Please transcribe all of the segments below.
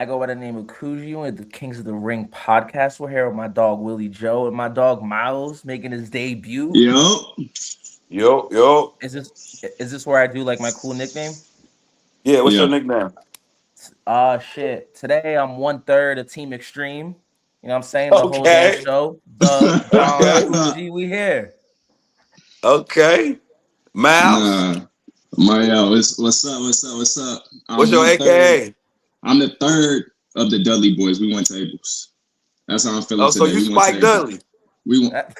I go by the name of Kuji with the Kings of the Ring podcast. We're here with my dog Willie Joe and my dog Miles making his debut. Yo, Yo, yo. Is this is this where I do like my cool nickname? Yeah, what's your yeah. nickname? Shit. Today I'm one third of Team Extreme. You know what I'm saying? The whole damn Okay. show. The Don Okay. Kuji, we here. Okay. Mouse. Nah, Mario, what's up? What's up? What's up? What's I'm your one third. AKA? I'm the third of the Dudley boys. We won tables. That's how I'm feeling Oh, so today. you We won Spike tables. Dudley. We won. That-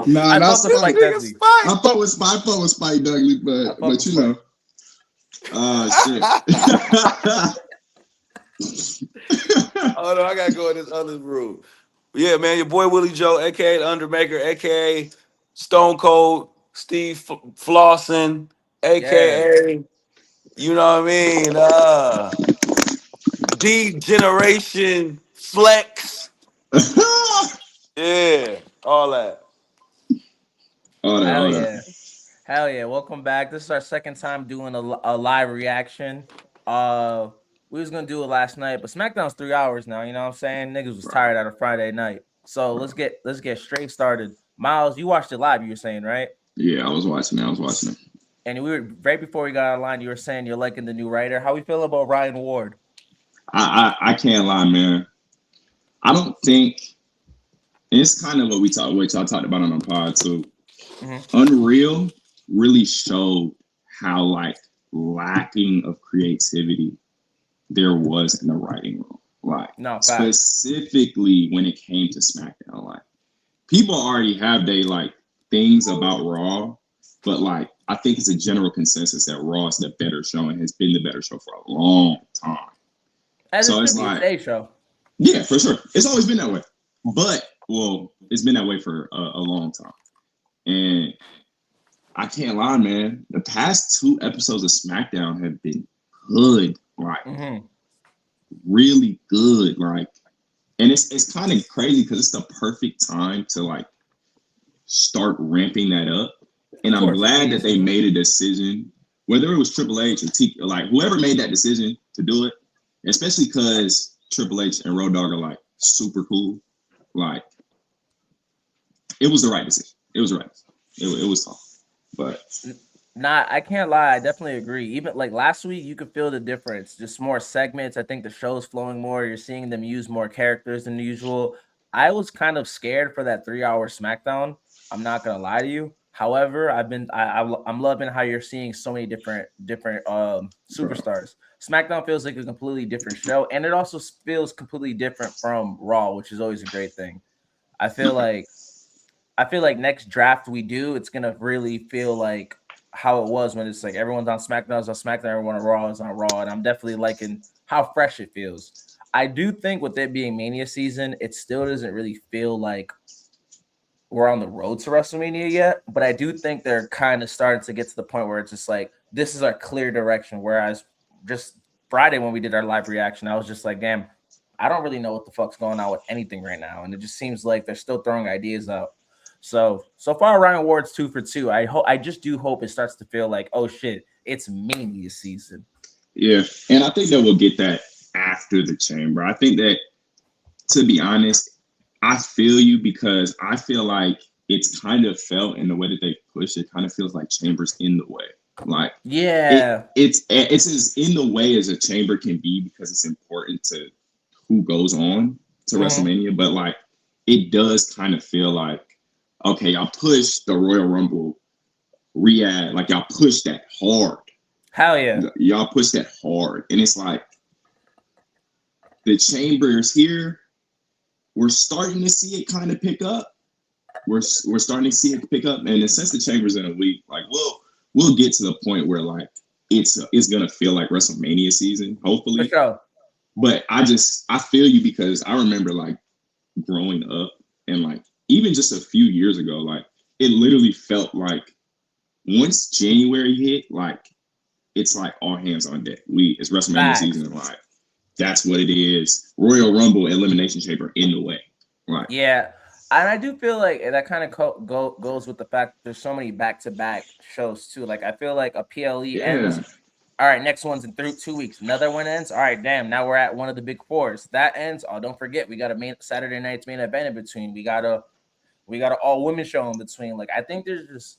Nah, I that's fuck with This Spike Spike. nigga Dudley. Spike. I thought was Spike Dudley, I fuck but with you Spike. know, shit. Oh no, I gotta go in this other room. Yeah, man, your boy Willie Joe, aka the Undermaker, aka Stone Cold Steve Flossin, Yeah. aka you know what I mean, D Generation Flex. Yeah, all that. Hell All yeah. that. Hell yeah. Welcome back. This is our second time doing a live reaction. Uh we was gonna do it last night, but SmackDown's 3 hours now, you know what I'm saying? Niggas was tired out of Friday night. So let's get straight started. Miles, you watched it live, you were saying, right? Yeah, I was watching it. I was watching it. And we were right before we got online, you were saying you're liking the new writer. How we feel about Ryan Ward? I can't lie, man. I don't think it's kind of what y'all talked about on the pod too. Hmm. Unreal really showed how like lacking of creativity there was in the writing room. Like No, facts. specifically when it came to SmackDown. Like people already have they like things about Raw, but like I think it's a general consensus that Raw is the better show and has been the better show for a long time. As it So should it's be a like, today show. yeah, for sure. It's always been that way. But well, it's been that way for a long time. And I can't lie, man. The past two episodes of SmackDown have been good, like Hmm. really good, like. And it's kind of crazy because it's the perfect time to like start ramping that up. And Of I'm course, glad media that they season. made a decision, whether it was Triple H or T, like whoever made that decision to do it, especially because Triple H and Road Dogg are like super cool. Like it was the right decision. It was the right decision. It was tough, but Nah, I can't lie. I definitely agree. Even like last week, you could feel the difference. Just more segments. I think the show's flowing more. You're seeing them use more characters than usual. I was kind of scared for that 3 hour SmackDown. I'm not gonna lie to you. However, I'm loving how you're seeing so many different bro, superstars. SmackDown feels like a completely different show, and it also feels completely different from Raw, which is always a great thing. I feel like I feel like next draft we do, it's gonna really feel like how it was when it's like everyone's on SmackDown is on SmackDown, everyone on Raw is on Raw, and I'm definitely liking how fresh it feels. I do think with it being Mania season, it still doesn't really feel like we're on the road to WrestleMania yet, but I do think they're kind of starting to get to the point where it's just like this is our clear direction. Whereas just Friday when we did our live reaction, I was just like, damn, I don't really know what the fuck's going on with anything right now, and it just seems like they're still throwing ideas out. So far, Ryan Ward's 2 for 2. I just do hope it starts to feel like, oh shit, it's Mania season. yeah. And I think that we'll get that after the chamber. I think that, to be honest, I feel you because I feel like it's kind of felt in the way that they push it. Kind of feels like Chambers in the way. Like Yeah. it's as in the way as a chamber can be because it's important to who goes on to Hmm. WrestleMania. But like it does kind of feel like okay, y'all push the Royal Rumble re-add, like y'all push that hard. Hell yeah. Y'all push that hard. And it's like the chambers here, we're starting to see it kind of pick up. We're starting to see it pick up. And since the chambers in a week, like we'll get to the point where like it's gonna feel like WrestleMania season, For hopefully. sure. But I feel you because I remember like growing up and like even just a few years ago, like it literally felt like once January hit, like it's like all hands on deck. It's WrestleMania season Facts. and like that's what it is. Royal Rumble Elimination Chamber in the way. Like Yeah. And I do feel like that kind of goes with the fact that there's so many back-to-back shows too. Like I feel like a PLE Yeah. ends. All right, next one's in 2 weeks. Another one ends. All right, damn. Now we're at one of the big fours. That ends. Oh, don't forget, we got a Saturday night's main event in between. We got a all women show in between. Like I think there's just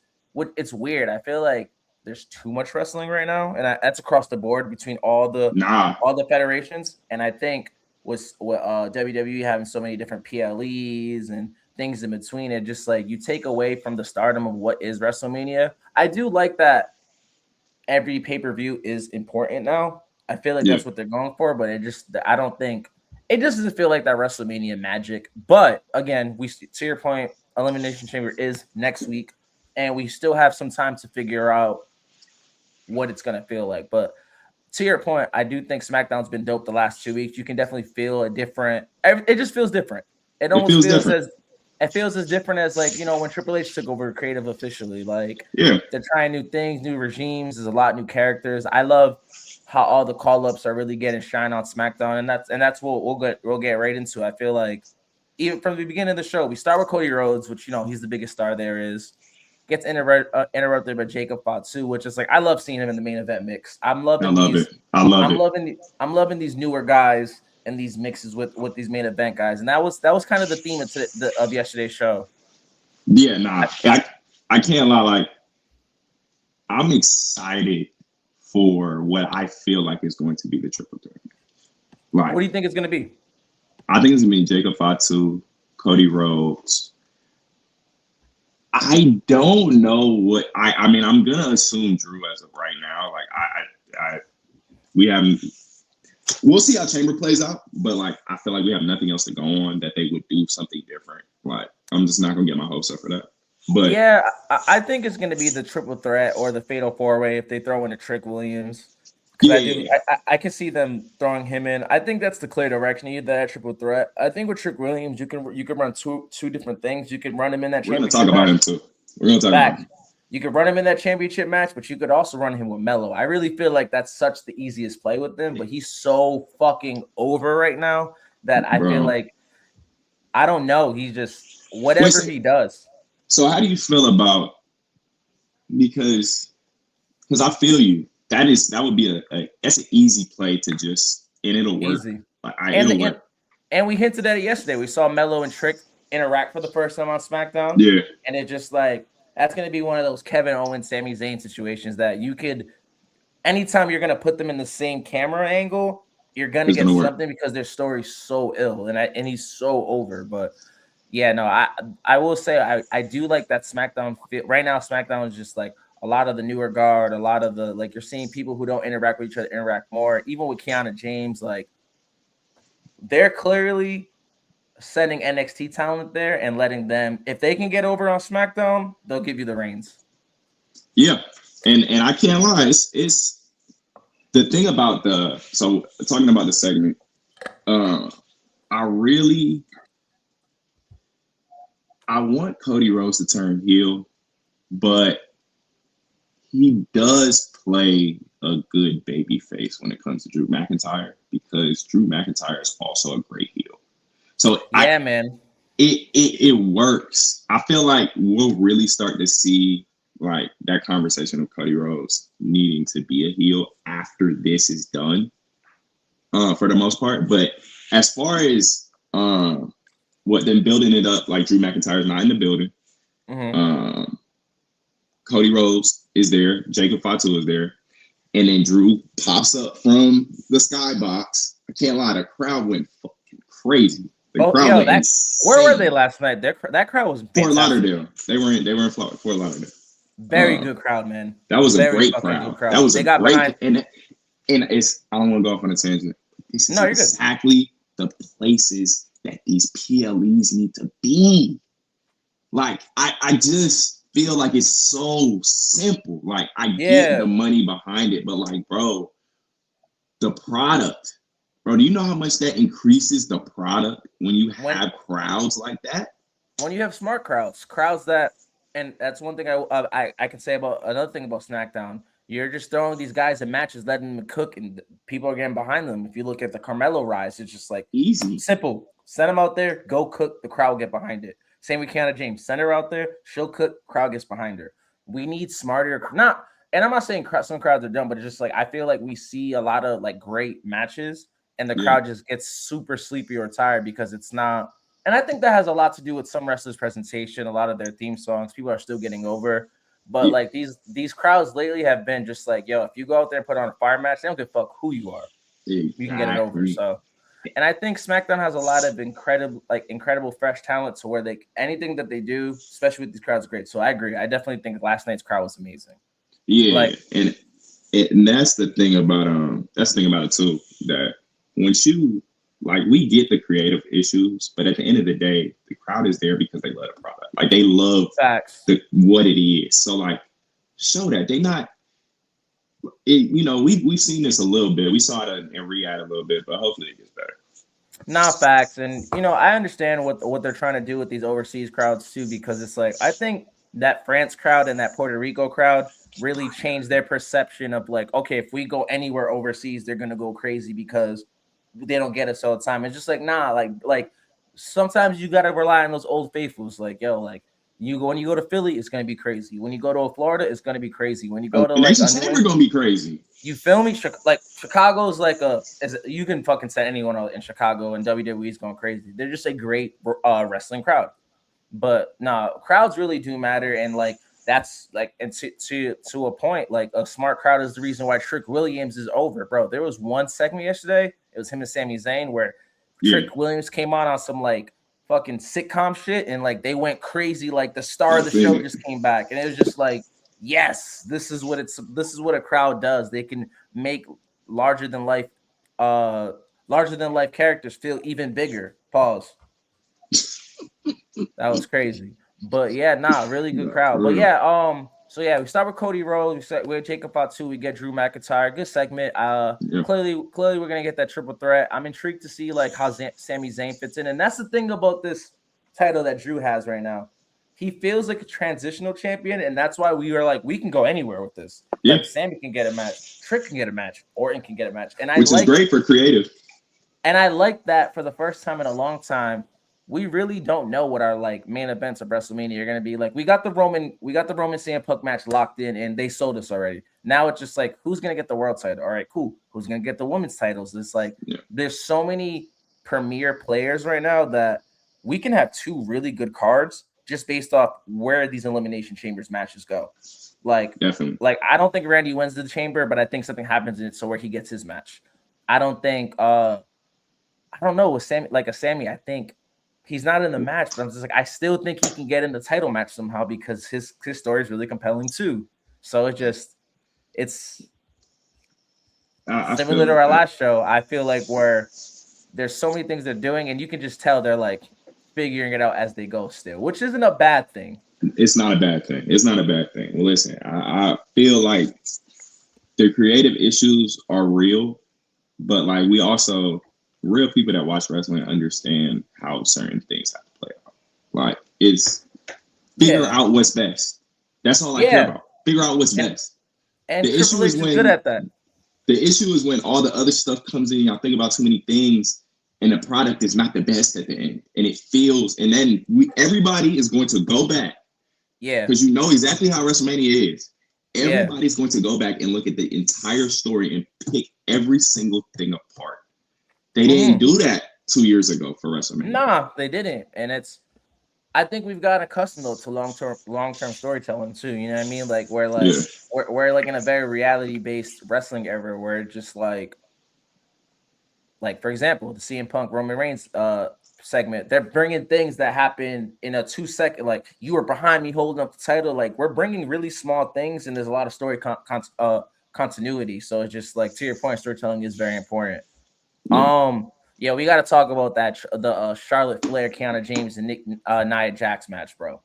it's weird. I feel like there's too much wrestling right now, and that's across the board between all the Nah. federations. And I think with WWE having so many different PLEs and things in between, it just like you take away from the stardom of what is WrestleMania. I do like that every pay-per-view is important now. I feel like that's what they're going for, but I don't think it just doesn't feel like that WrestleMania magic. But again, to your point, Elimination Chamber is next week, and we still have some time to figure out what it's gonna feel like. But to your point, I do think SmackDown's been dope the last 2 weeks. You can definitely feel a different. It just feels different. It almost feels different. It feels as different as like when Triple H took over creative officially. Like they're trying new things, new regimes. There's a lot of new characters. I love how all the call ups are really getting shine on SmackDown, and that's what we'll get right into. I feel like even from the beginning of the show, we start with Cody Rhodes, which he's the biggest star there is. Gets interrupted by Jacob Fatu, which is like I love seeing him in the main event mix. I'm loving these newer guys and these mixes with these main event guys, and that was kind of the theme of yesterday's show. Yeah, nah, I can't lie. Like I'm excited for what I feel like is going to be the triple threat. Like, what do you think it's going to be? I think it's going to be Jacob Fatu, Cody Rhodes. I don't know what I mean. I'm gonna assume Drew as of right now. Like we'll see how Chamber plays out. But like I feel like we have nothing else to go on that they would do something different. Like I'm just not gonna get my hopes up for that. But yeah, I think it's gonna be the triple threat or the fatal four way if they throw in a Trick Williams. I can see them throwing him in. I think that's the clear direction. You need that triple threat. I think with Trick Williams, you can run two different things. You can run him in that championship match. We're gonna talk about him too. We're gonna talk about him. You could run him in that championship match, but you could also run him with Melo. I really feel like that's such the easiest play with him, but he's so fucking over right now that I feel like I don't know. He's just whatever he does. So how do you feel about because I feel you. That would be that's an easy play to just and it'll work. Easy. Like, it'll work. And we hinted at it yesterday. We saw Melo and Trick interact for the first time on SmackDown. Yeah. And it just like that's gonna be one of those Kevin Owens, Sami Zayn situations that you could anytime you're gonna put them in the same camera angle, you're gonna get something because their story's so ill and he's so over. But yeah, no, I will say I do like that SmackDown fit right now. SmackDown is just like a lot of the newer guard, a lot of the like you're seeing people who don't interact with each other interact more. Even with Kiana James, like they're clearly sending NXT talent there and letting them, if they can get over on SmackDown, they'll give you the reins. Yeah, and I can't lie, it's the thing about so talking about the segment. I want Cody Rhodes to turn heel, but he does play a good baby face when it comes to Drew McIntyre because Drew McIntyre is also a great heel. So yeah, man, it works. I feel like we'll really start to see like that conversation of Cody Rhodes needing to be a heel after this is done, for the most part. But as far as what them building it up, like Drew McIntyre is not in the building. Mm-hmm. Cody Rhodes is there. Jacob Fatu is there. And then Drew pops up from the skybox. I can't lie, the crowd went fucking crazy. Where were they last night? That crowd was fantastic. Fort Lauderdale. They were in Fort Lauderdale. Very good crowd, man. That was a great crowd. That was a great behind. And it's I don't want to go off on a tangent. This is exactly the places that these PLEs need to be. Like I just feel like it's so simple. Like I get the money behind it, but like, bro, the product, bro, do you know how much that increases the product when you have crowds like that? When you have smart crowds that, and that's one thing I can say about another thing about SmackDown. You're just throwing these guys in matches, letting them cook, and people are getting behind them. If you look at the Carmelo rise, it's just like easy, simple. Send them out there, go cook. The crowd will get behind it. Same with Kiana James. Send her out there. She'll cook. Crowd gets behind her. We need smarter. Not, and I'm not saying some crowds are dumb, but it's just like I feel like we see a lot of like great matches, and the Yeah. crowd just gets super sleepy or tired because it's not. And I think that has a lot to do with some wrestlers' presentation. A lot of their theme songs, people are still getting over. But Yeah. like these crowds lately have been just like, yo, if you go out there and put on a fire match, they don't give a fuck who you are. You can get it over. Exactly. So, and I think SmackDown has a lot of incredible fresh talent to where anything that they do, especially with these crowds, is great. So I agree. I definitely think last night's crowd was amazing. Yeah, Like, and that's the thing about it too, that once you like we get the creative issues, but at the end of the day, the crowd is there because they love the product. Like they love facts. what it is. So like show that they not we've seen this a little bit. We saw it in Riyadh a little bit, but hopefully it gets better. Not facts. And I understand what they're trying to do with these overseas crowds too, because it's like I think that France crowd and that Puerto Rico crowd really changed their perception of like, okay, if we go anywhere overseas, they're gonna go crazy because they don't get us all the time. It's just like, nah, like sometimes you gotta rely on those old faithfuls. Like, yo, like when you go to Philly, it's gonna be crazy. When you go to Florida, it's gonna be crazy. When you go to like Chamber gonna be crazy. You feel me? Like Chicago's like you can fucking set anyone out in Chicago, and WWE's going crazy. They're just a great wrestling crowd. But crowds really do matter, and like that's like, and to a point, like a smart crowd is the reason why Trick Williams is over, bro. There was one segment yesterday, it was him and Sami Zayn, where Trick Williams came on some like fucking sitcom shit, and like they went crazy, like the star of the show just came back, and it was just like, yes, this is what a crowd does. They can make larger than life characters feel even bigger. Pause. That was crazy. But yeah, really good crowd. But yeah, so yeah, we start with Cody Rhodes. We're Jacob Fatu. We get Drew McIntyre. Good segment. Clearly we're gonna get that triple threat. I'm intrigued to see like how Sami Zayn fits in, and that's the thing about this title that Drew has right now. He feels like a transitional champion, and that's why we were like, we can go anywhere with this. Yeah. Like Sammy can get a match, Trick can get a match, Orton can get a match, and which is great for creative. And I like that for the first time in a long time. We really don't know what our like main events of WrestleMania are going to be. Like we got the Roman CM Punk match locked in, and they sold us already. Now it's just like, who's going to get the world title? All right, cool. Who's going to get the women's titles? It's like there's so many premier players right now that we can have two really good cards just based off where these Elimination Chambers matches go. Like, definitely. Like I don't think Randy wins the Chamber, but I think something happens in it so where he gets his match. I don't think I don't know with Sammy, I think he's not in the match, but I'm just like, I still think he can get in the title match somehow because his story is really compelling too. So it's similar to our last show. I feel like where there's so many things they're doing, and you can just tell they're like figuring it out as they go still, which isn't a bad thing. It's not a bad thing. It's not a bad thing. Well, listen, I feel like the creative issues are real, but like we also real people that watch wrestling understand how certain things have to play out. Like it's figure out what's best. That's all I care about. Figure out what's best. And the issue is when good at that. The issue is when all the other stuff comes in. Y'all think about too many things, and the product is not the best at the end, and it feels. And then everybody is going to go back. Yeah. Because you know exactly how WrestleMania is. Everybody's going to go back and look at the entire story and pick every single thing apart. They didn't do that 2 years ago for WrestleMania. Nah, they didn't. And I think we've gotten accustomed though to long-term storytelling too. You know what I mean? Like we're like in a very reality-based wrestling era where it's just like for example, the CM Punk Roman Reigns segment, they're bringing things that happen in a 2-second, like you were behind me holding up the title. Like we're bringing really small things, and there's a lot of story continuity. So it's just like, to your point, storytelling is very important. Yeah, we got to talk about that the Charlotte Flair, Kiana James, and Nia Jax match, bro.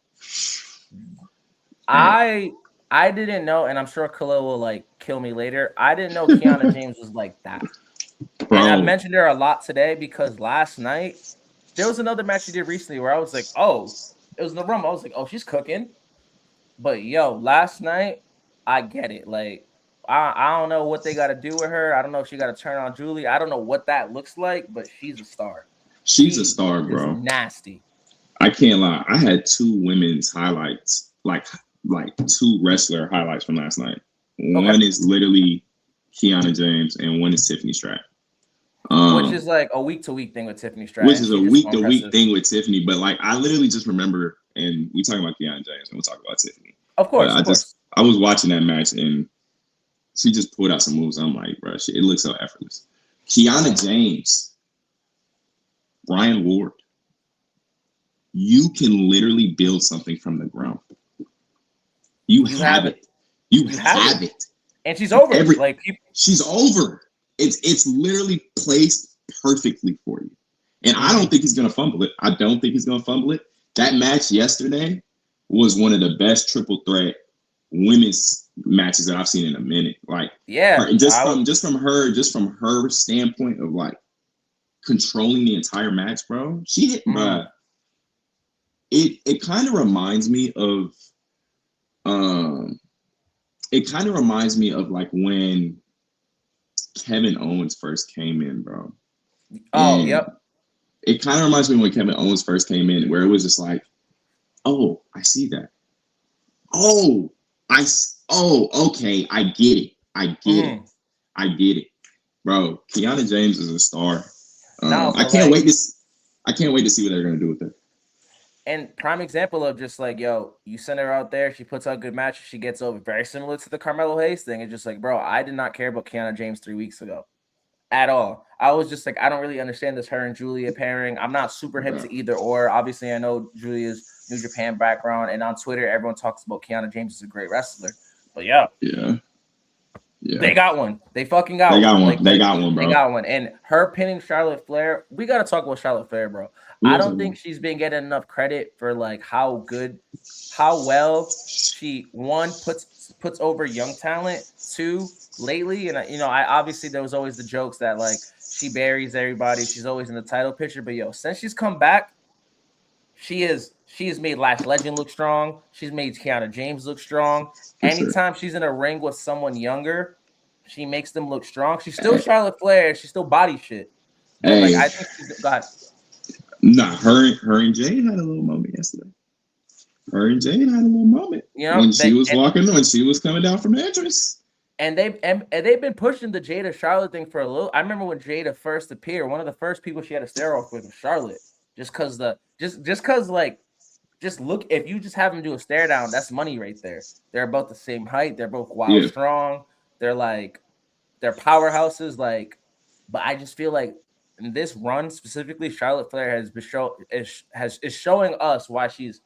I didn't know, and I'm sure Khalil will like kill me later. I didn't know Kiana James was like that. Bro. And I've mentioned her a lot today because last night there was another match she did recently where I was like, oh, it was in the Rumble. I was like, oh, she's cooking. But yo, last night I get it. Like I don't know what they got to do with her. I don't know if she got to turn on Julie. I don't know what that looks like, but she's a star. She's a star, bro. Nasty. I can't lie. I had two women's highlights, like two wrestler highlights from last night. Okay. One is literally Kiana James, and one is Tiffany Stratton. Which is like a week-to-week thing with Tiffany Stratton. Which is a week-to-week thing with Tiffany. But like, I literally just remember, and we talking about Kiana James, and we'll talk about Tiffany. Of course, I was watching that match, and she just pulled out some moves. I'm like, bro, it looks so effortless. Kiana James, Brian Ward. You can literally build something from the ground. You have it. You have it. And she's over. She's over. It's literally placed perfectly for you. And I don't think he's gonna fumble it. That match yesterday was one of the best triple threat women's matches that I've seen in a minute. Like, just from her standpoint of like controlling the entire match, bro. She hit, bro. It kind of reminds me of like when Kevin Owens first came in, bro. Yep. It kind of reminds me when Kevin Owens first came in, where it was just like, oh, I see that. Okay, I get it. I get it, bro. Kiana James is a star. I can't wait to see what they're gonna do with her. And prime example of just like, yo, you send her out there, she puts out good matches, she gets over. Very similar to the Carmelo Hayes thing. It's just like, bro, I did not care about Kiana James 3 weeks ago at all. I was just like, I don't really understand this her and Julia pairing. I'm not super hip to either or. Obviously, I know Julia's New Japan background, and on Twitter, everyone talks about Kiana James as a great wrestler. But yeah. They got one. They fucking got one. They got one, bro. They got one. And her pinning Charlotte Flair, we got to talk about Charlotte Flair, bro. I don't think she's been getting enough credit for like how well she puts over young talent too lately. And I obviously there was always the jokes that like she buries everybody. She's always in the title picture. But yo, since she's come back, she has made Lash Legend look strong. She's made Kiana James look strong. Anytime she's in a ring with someone younger, she makes them look strong. She's still Charlotte Flair. She's still body shit. But like I think she's got. Nah, her and Jade had a little moment yesterday. When she was coming down from the entrance. And they've been pushing the Jada Charlotte thing for a little. I remember when Jada first appeared, one of the first people she had to stare off with was Charlotte. Just cause look, if you just have them do a stare down, that's money right there. They're about the same height, they're both wild strong, they're powerhouses, like, but I just feel like in this run specifically, Charlotte Flair is showing us why she's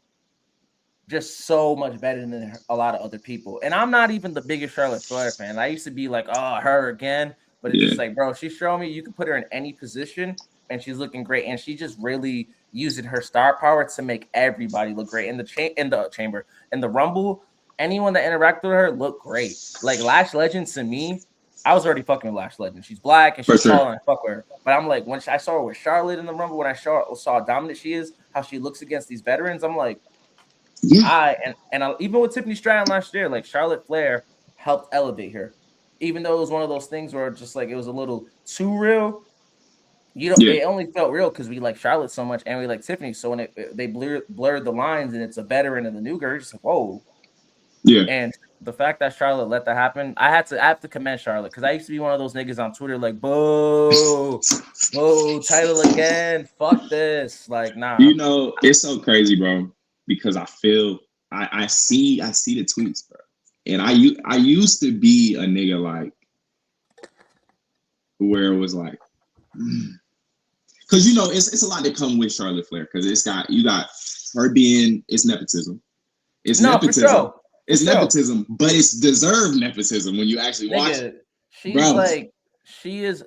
just so much better than a lot of other people. And I'm not even the biggest Charlotte Flair fan. I used to be like, oh, her again. But it's just like, bro, she's showing me you can put her in any position and she's looking great. And she just really using her star power to make everybody look great. In the Rumble, anyone that interacted with her looked great. Like Lash Legend to me, I was already fucking with Lash Legend. She's black and she's tall and I fuck with her. But I'm like, when I saw her with Charlotte in the Rumble, when I saw how dominant she is, how she looks against these veterans, I'm like, even with Tiffany Stratton last year, like Charlotte Flair helped elevate her. Even though it was one of those things where just like it was a little too real, it only felt real because we like Charlotte so much and we like Tiffany. So when they blurred the lines and it's a veteran and the new girl, just like whoa. Yeah. And the fact that Charlotte let that happen, I have to commend Charlotte because I used to be one of those niggas on Twitter like, boo, title again, fuck this, like nah. It's so crazy, bro, because I feel I see the tweets, bro, and I used to be a nigga like where it was like, because it's a lot that come with Charlotte Flair because you got her being nepotism. It's nepotism. For sure. It's nepotism, but it's deserved nepotism when you actually watch it.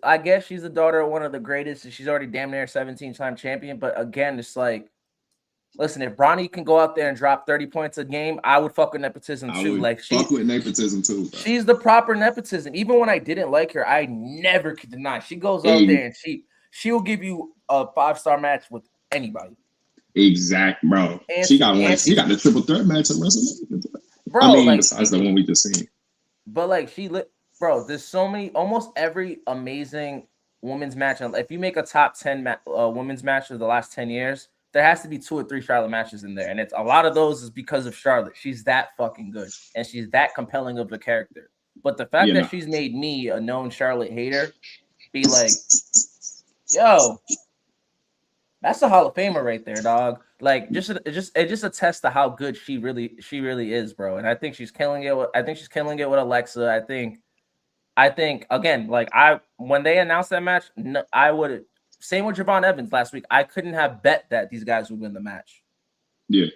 I guess she's the daughter of one of the greatest, and she's already damn near 17-time champion. But again, it's like, listen, if Bronny can go out there and drop 30 points a game, I would fuck with nepotism too. Fuck with nepotism too. Bro. She's the proper nepotism. Even when I didn't like her, I never could deny. She goes out there and she will give you a 5-star match with anybody. Exact, bro. She got the triple threat match at WrestleMania. Bro, besides the one we just seen. But there's so many, almost every amazing women's match. If you make a top 10 women's match of the last 10 years, there has to be 2 or 3 Charlotte matches in there, and it's a lot of those is because of Charlotte. She's that fucking good, and she's that compelling of a character. But the fact that she's made me a known Charlotte hater be like, yo, that's a Hall of Famer right there, dog. Like, it just attests to how good she really is, bro. And I think she's killing it. I think she's killing it with Alexa. I think again, like when they announced that match, I would. Same with Javon Evans last week. I couldn't have bet that these guys would win the match. Yeah.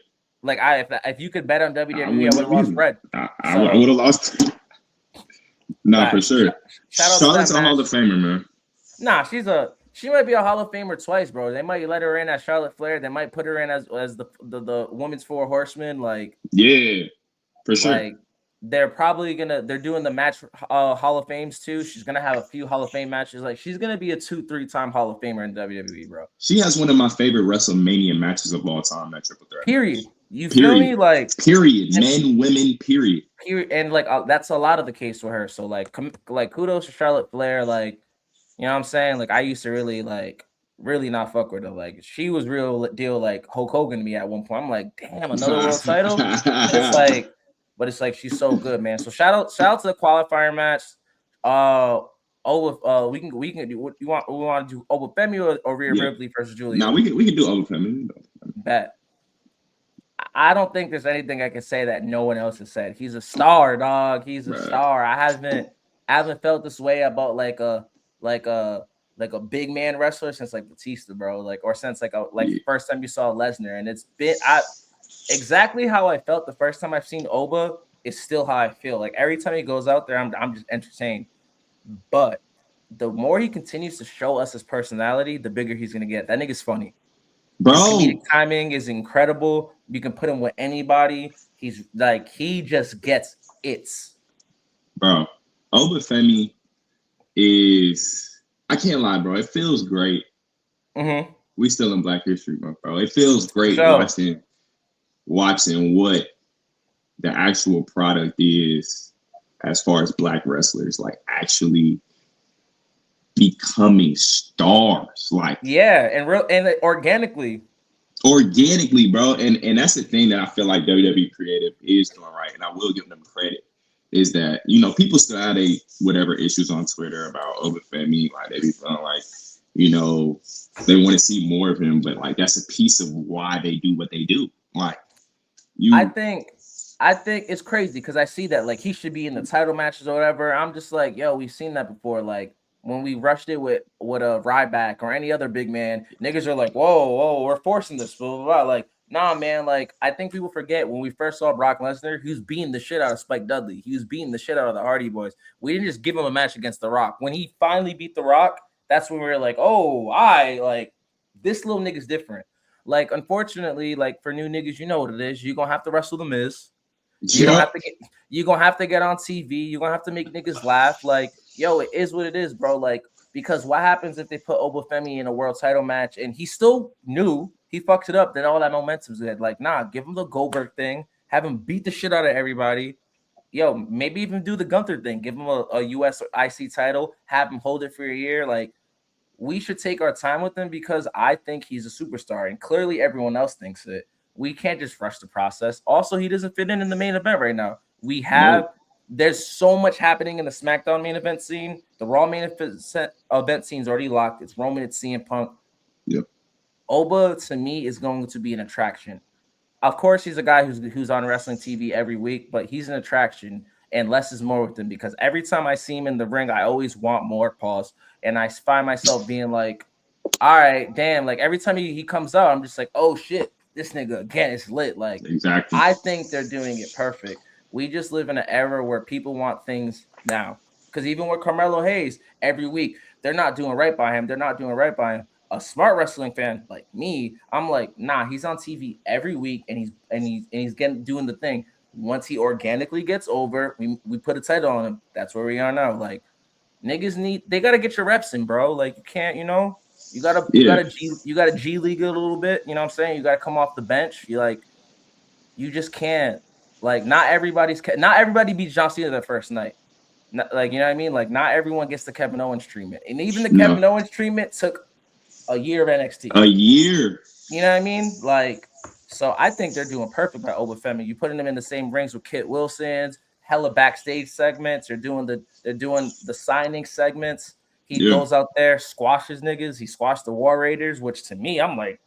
Like if you could bet on WWE, I would have lost bread. I would have lost. Nah, for sure. Charlotte's a Hall of Famer, man. Nah, she might be a Hall of Famer twice, bro. They might let her in as Charlotte Flair. They might put her in as the women's 4 horsemen. Like, yeah, for sure. Like, they're doing the match Hall of Fames too. She's gonna have a few Hall of Fame matches. Like, she's gonna be a 2-3 time Hall of Famer in WWE, bro. She has one of my favorite WrestleMania matches of all time, that triple threat. Period. You feel me? Like, period. Men, women, period. Period. And like that's a lot of the case for her. So like kudos to Charlotte Flair. Like, you know what I'm saying? Like, I used to really not fuck with her. Like, she was real deal like Hulk Hogan to me at one point. I'm like, damn, another world title. It's like she's so good, man. So shout out to the qualifier match. We can do what you want. We want to do Obafemi or Rhea Ripley versus Julia. No, we can do Obafemi. Bet. I don't think there's anything I can say that no one else has said. He's a star, dog. He's a star. I haven't felt this way about like a big man wrestler since like Batista, bro. Like, or since the first time you saw Lesnar, and it's been exactly how I felt the first time I've seen Oba is still how I feel. Like, every time he goes out there, I'm just entertained. But the more he continues to show us his personality, the bigger he's gonna get. That nigga's funny. Bro, his comedic timing is incredible. You can put him with anybody. He's like, he just gets it. Bro, Obafemi is, I can't lie, bro. It feels great. Mm-hmm. We still in Black History Month, bro. It feels great watching what the actual product is as far as Black wrestlers, like, actually becoming stars. Like, and organically, bro. And that's the thing that I feel like WWE Creative is doing right, and I will give them credit, is that, you know, people still have whatever issues on Twitter about Obafemi. Like, they be feeling like, you know, they want to see more of him, but like, that's a piece of why they do what they do. Like, I think it's crazy because I see that like he should be in the title matches or whatever. I'm just like, yo, we've seen that before. Like, when we rushed it with a Ryback or any other big man, niggas are like, whoa, we're forcing this, blah, blah, blah. Like, nah, man. Like, I think people forget when we first saw Brock Lesnar, he was beating the shit out of Spike Dudley. He was beating the shit out of the Hardy Boys. We didn't just give him a match against The Rock. When he finally beat The Rock, that's when we were like, this little nigga's different. Like, unfortunately, like, for new niggas, you know what it is. You're gonna have to wrestle The Miz. You're gonna have to get on TV. You're gonna have to make niggas laugh. Like, yo, it is what it is, bro. Like, because what happens if they put Obafemi in a world title match and he's still new, he fucks it up, then all that momentum's good. Like, nah, give him the Goldberg thing, have him beat the shit out of everybody. Yo, maybe even do the Gunther thing, give him a US IC title, have him hold it for a year. Like, we should take our time with him because I think he's a superstar, and clearly everyone else thinks it. We can't just rush the process. Also, he doesn't fit in the main event right now. There's so much happening in the SmackDown main event scene. The Raw main event scene is already locked. It's Roman, it's CM Punk. Yep. Oba, to me, is going to be an attraction. Of course, he's a guy who's on wrestling TV every week, but he's an attraction, and less is more with him because every time I see him in the ring, I always want more, pause. And I find myself being like, all right, damn. Like, every time he comes out, I'm just like, oh, shit, this nigga, again, is lit. Like, exactly. I think they're doing it perfect. We just live in an era where people want things now. Because even with Carmelo Hayes, every week, they're not doing right by him. They're not doing right by him. A smart wrestling fan like me, I'm like, nah, he's on TV every week and he's doing the thing. Once he organically gets over, we put a title on him. That's where we are now. Like, niggas they gotta get your reps in, bro. Like, you can't, you know, you gotta G League a little bit. You know what I'm saying? You gotta come off the bench. You just can't. Like, not everybody beats John Cena the first night. Like, you know what I mean? Like, not everyone gets the Kevin Owens treatment. And even the Kevin Owens treatment took a year of NXT. A year. You know what I mean? Like, so I think they're doing perfect by Obafemi. You putting them in the same rings with Kit Wilson's, hella backstage segments. They're doing the signing segments. He Yeah, goes out there, squashes niggas. He squashed the War Raiders, which to me, I'm like,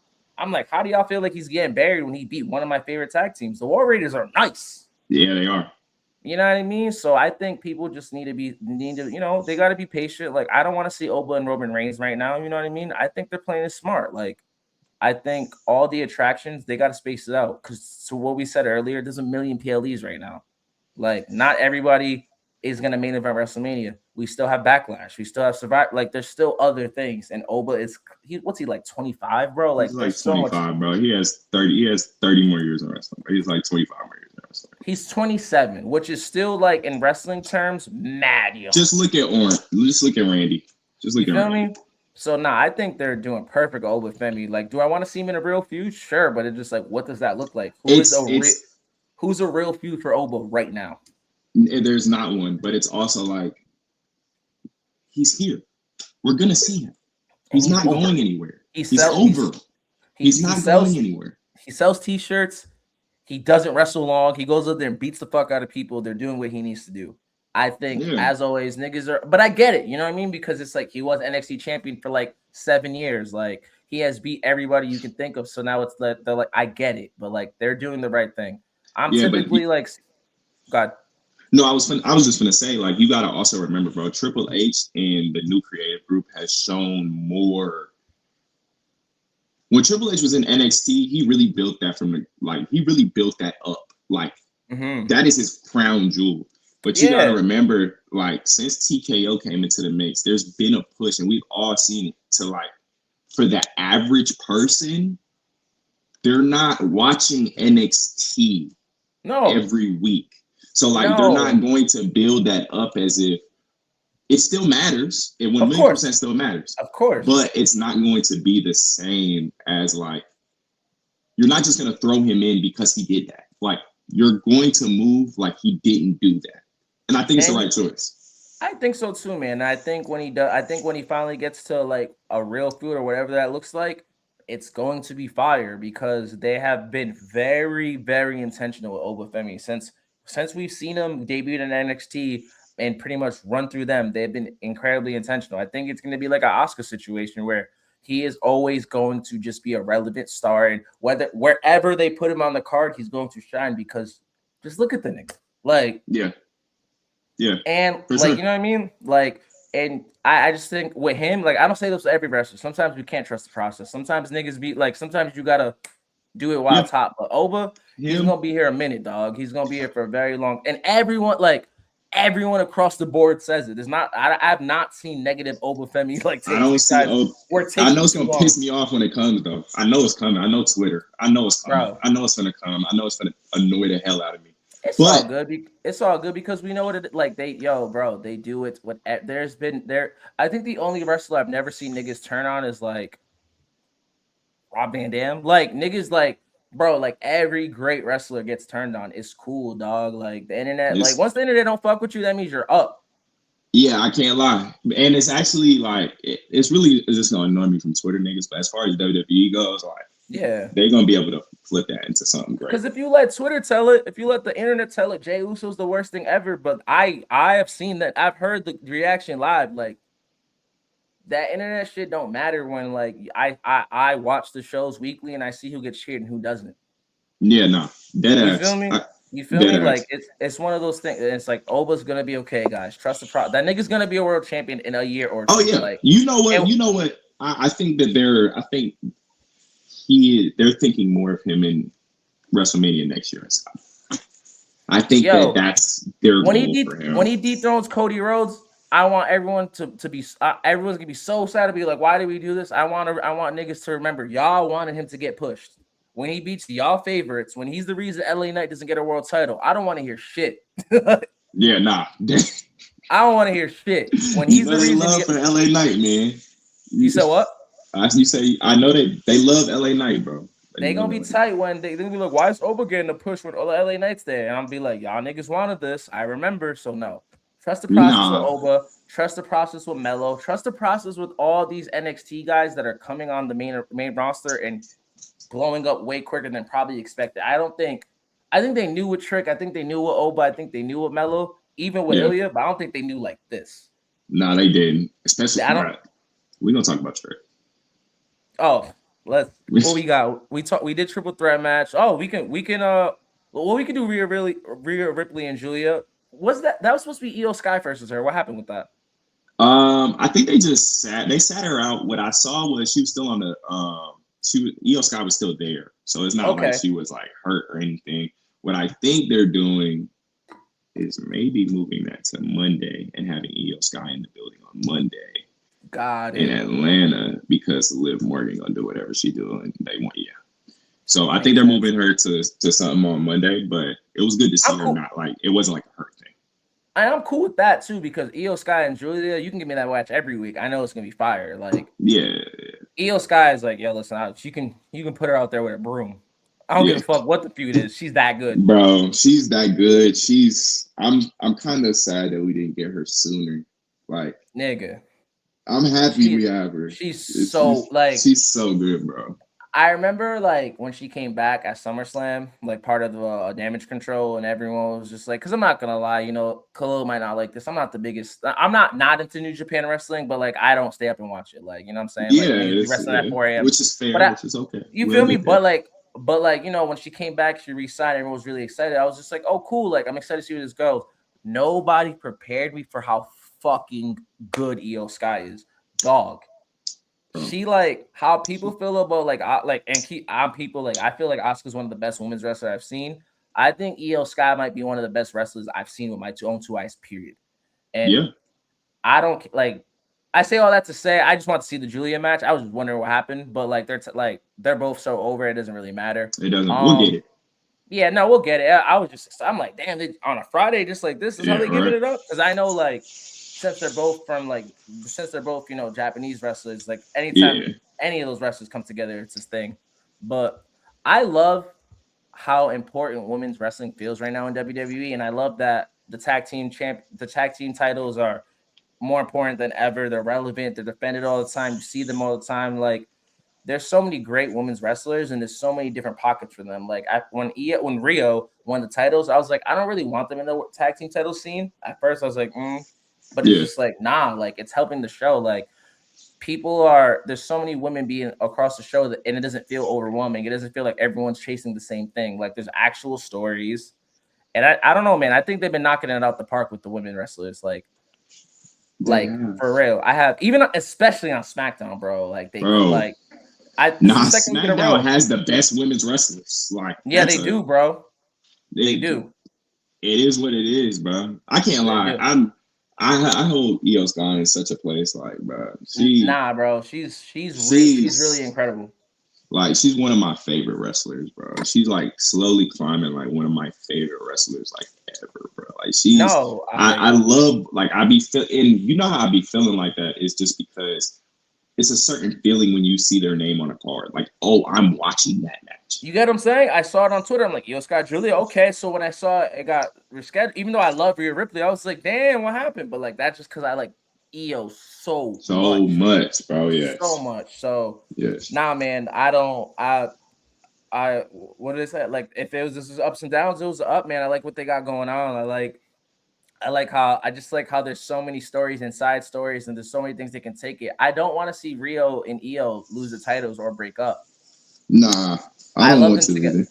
how do y'all feel like he's getting buried when he beat one of my favorite tag teams? The War Raiders are nice. yeah, they are. You know what I mean? So I think people just need to, they got to be patient. Like, I don't want to see Oba and Roman Reigns right now. You know what I mean? I think they're playing it smart. Like, I think all the attractions, they got to space it out. Because to what we said earlier, there's a million PLEs right now. Like, not everybody is going to main event WrestleMania. We still have Backlash. We still have Survivor. Like, there's still other things. And Oba what's he, like 25, bro? He's Like, like there's so much. 25, bro. He has 30. He has 30 more years in wrestling. He's like 25 more years in wrestling. He's 27, which is still, like, in wrestling terms, mad young. Just look at Orange. Just look at Randy. Just look You at feel Randy. me? So I think they're doing perfect over Femi. Like, do I want to see him in a real feud? Sure, but it's just like, what does that look like? Who's a real feud for Oba right now? There's not one, but it's also like he's here. We're gonna see him. He's not over. going anywhere. He's sells, over. He's not going anywhere. He sells t-shirts. He doesn't wrestle long. He goes up there and beats the fuck out of people. They're doing what he needs to do. I think, as always, niggas are, but I get it. You know what I mean? Because it's like he was NXT champion for like 7 years. Like, he has beat everybody you can think of. So now it's like, they're like, I get it, but like, they're doing the right thing. I'm typically like, God. No, I was just gonna say, like, you gotta also remember, bro, Triple H and the new creative group has shown more. When Triple H was in NXT, he really built that he really built that up. Like, that is his crown jewel. But you gotta remember, like, since TKO came into the mix, there's been a push, and we've all seen it, to like, for the average person, they're not watching NXT every week. So, like, they're not going to build that up as if it still matters. It 1,000,000% still matters. Of course. But it's not going to be the same as, like, you're not just going to throw him in because he did that. Like, you're going to move like he didn't do that. And I think it's the right choice. I think so too, man. I think when he finally gets to like a real feud or whatever that looks like, it's going to be fire, because they have been very, very intentional with Obafemi since we've seen him debut in NXT and pretty much run through them. They've been incredibly intentional. I think it's going to be like an Oscar situation where he is always going to just be a relevant star, and wherever they put him on the card, he's going to shine, because just look at the nigga. Like, yeah. And like, you know what I mean? Like, and I just think with him, like, I don't say this to every wrestler. Sometimes we can't trust the process. Sometimes niggas be like, sometimes you gotta do it while top. But Oba, he's gonna be here a minute, dog. He's gonna be here for a very long. And everyone across the board says it. It's not. I've not seen negative Obafemi like. I don't see. I know it's gonna piss me off when it comes, though. I know it's coming. I know Twitter. I know it's coming. Bro. I know it's gonna come. I know it's gonna annoy the hell out of me. All good. It's all good because we know what it like. They do it. I think the only wrestler I've never seen niggas turn on is like Rob Van Dam. Like, niggas, like, bro, like, every great wrestler gets turned on. It's cool, dog. Like, the internet, like, once the internet don't fuck with you, that means you're up. Yeah, I can't lie. And it's actually like it's just gonna annoy me from Twitter niggas. But as far as WWE goes, like, they're gonna be able to flip that into something great. Because if you let Twitter tell it, if you let the internet tell it, Jey Uso's the worst thing ever. But I have seen that. I've heard the reaction live. Like, that internet shit don't matter when, like, I watch the shows weekly and I see who gets cheered and who doesn't. Yeah, no, you feel me? You feel me? Like, it's one of those things. It's like, Oba's gonna be okay, guys. Trust the pro. That nigga's gonna be a world champion in a year or two. Oh yeah, like, you know what? I think that they're thinking more of him in WrestleMania next year. I think that's their goal for him. When he dethrones Cody Rhodes, I want everyone to be. Everyone's gonna be so sad to be like, why did we do this? I want niggas to remember, y'all wanted him to get pushed. When he beats y'all favorites, when he's the reason LA Knight doesn't get a world title, I don't want to hear shit. Yeah, nah. I don't want to hear shit. When he's the reason. Love for LA Knight, man. You said what? You say I know that they love LA Knight, bro. They gonna be tight when they're gonna be like, why is Oba getting a push when all the LA Knights there? And I'm gonna be like, y'all niggas wanted this. I remember, so no. Trust the process with Oba. Trust the process with Melo. Trust the process with all these NXT guys that are coming on the main roster. And blowing up way quicker than probably expected. I think they knew with Trick. I think they knew with Oba. I think they knew with Melo, even with Ilya, but I don't think they knew like this. No, they didn't. Especially I don't. We're gonna talk about Trick. Oh, what we got? We did triple threat match. Oh, we can we can do Rhea Ripley and Julia. Was that was supposed to be Io Sky versus her? What happened with that? I think they just sat her out. What I saw was she was still on the Io Sky was still there. So it's not like she was like hurt or anything. What I think they're doing is maybe moving that to Monday and having Io Sky in the building on Monday. In Atlanta, because Liv Morgan gonna do whatever she do and they want So I think they're moving her to something on Monday, but it was good to see her not like it wasn't like a hurt thing. I'm cool with that too because Io Sky and Julia, you can give me that match every week. I know it's gonna be fire. Like Io Sky is like, yo, listen, you can put her out there with a broom. I don't give a fuck what the feud is. She's that good, bro. She's that good. I'm kind of sad that we didn't get her sooner. Like, nigga, I'm happy we have her. She's so good, bro. I remember like when she came back at SummerSlam, like part of the Damage Control, and everyone was just like, because I'm not gonna lie, you know, Khalil might not like this. I'm not the biggest. I'm not into New Japan wrestling, but like I don't stay up and watch it. Like, you know what I'm saying? Yeah, like, wrestling at 4 a.m. which is fair, which is okay. You feel me? But like, you know, when she came back, she re-signed. Everyone was really excited. I was just like, oh, cool. Like, I'm excited to see where this goes. Nobody prepared me for how fucking good Io Sky is, dog. She like how people feel about people like I feel like Asuka's one of the best women's wrestlers I've seen. I think Io Sky might be one of the best wrestlers I've seen with my own two eyes, period. And I don't like I say all that to say I just want to see the Julia match. I was just wondering what happened, but like they're both so over, it doesn't really matter. It doesn't. We'll get it. Yeah, no, we'll get it. I'm like, damn, on a Friday, just like this is how they giving it up. Because I know like since they're both you know Japanese wrestlers, like anytime any of those wrestlers come together, it's this thing. But I love how important women's wrestling feels right now in WWE, and I love that the tag team titles are more important than ever. They're relevant. They're defended all the time. You see them all the time. Like there's so many great women's wrestlers, and there's so many different pockets for them. Like when Rio won the titles, I was like, I don't really want them in the tag team title scene. At first, I was like, But it's just like, nah, like it's helping the show. Like there's so many women being across the show and it doesn't feel overwhelming. It doesn't feel like everyone's chasing the same thing. Like there's actual stories. And I don't know, man. I think they've been knocking it out the park with the women wrestlers. Like for real. I have especially on SmackDown, bro. Like SmackDown has the best women's wrestlers. Like they do, bro. They do. It is what it is, bro. I can't lie. I hold Io Sky in such a place, like, bro. Bro. She's really incredible. Like, she's one of my favorite wrestlers, bro. She's like slowly climbing like one of my favorite wrestlers, like ever, bro. Like I love like I be feeling. You know how I be feeling like that is just because it's a certain feeling when you see their name on a card. Like, oh, I'm watching that match. You get what I'm saying? I saw it on Twitter. I'm like, Io Sky Julia. Okay, so when I saw it got rescheduled, even though I love Rhea Ripley, I was like, damn, what happened? But like that's just because I like Io so much, bro. Yeah, so much. So nah, man, I what did I say? Like if it was this is ups and downs, it was up, man. I like what they got going on. I like how there's so many stories and side stories, and there's so many things they can take it. I don't want to see Rio and Io lose the titles or break up. Nah, I don't want to either.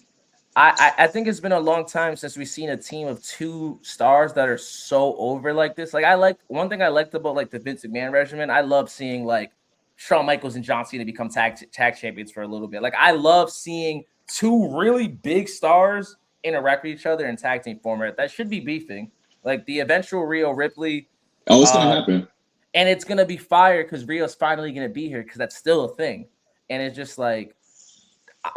I think it's been a long time since we've seen a team of two stars that are so over like this. Like one thing I liked about like the Vince McMahon regimen. I love seeing like Shawn Michaels and John Cena become tag champions for a little bit. Like I love seeing two really big stars interact with each other in tag team format. That should be beefing. Like the eventual Rhea Ripley. Oh, it's gonna happen. And it's gonna be fire because Rio's finally gonna be here because that's still a thing. And it's just like,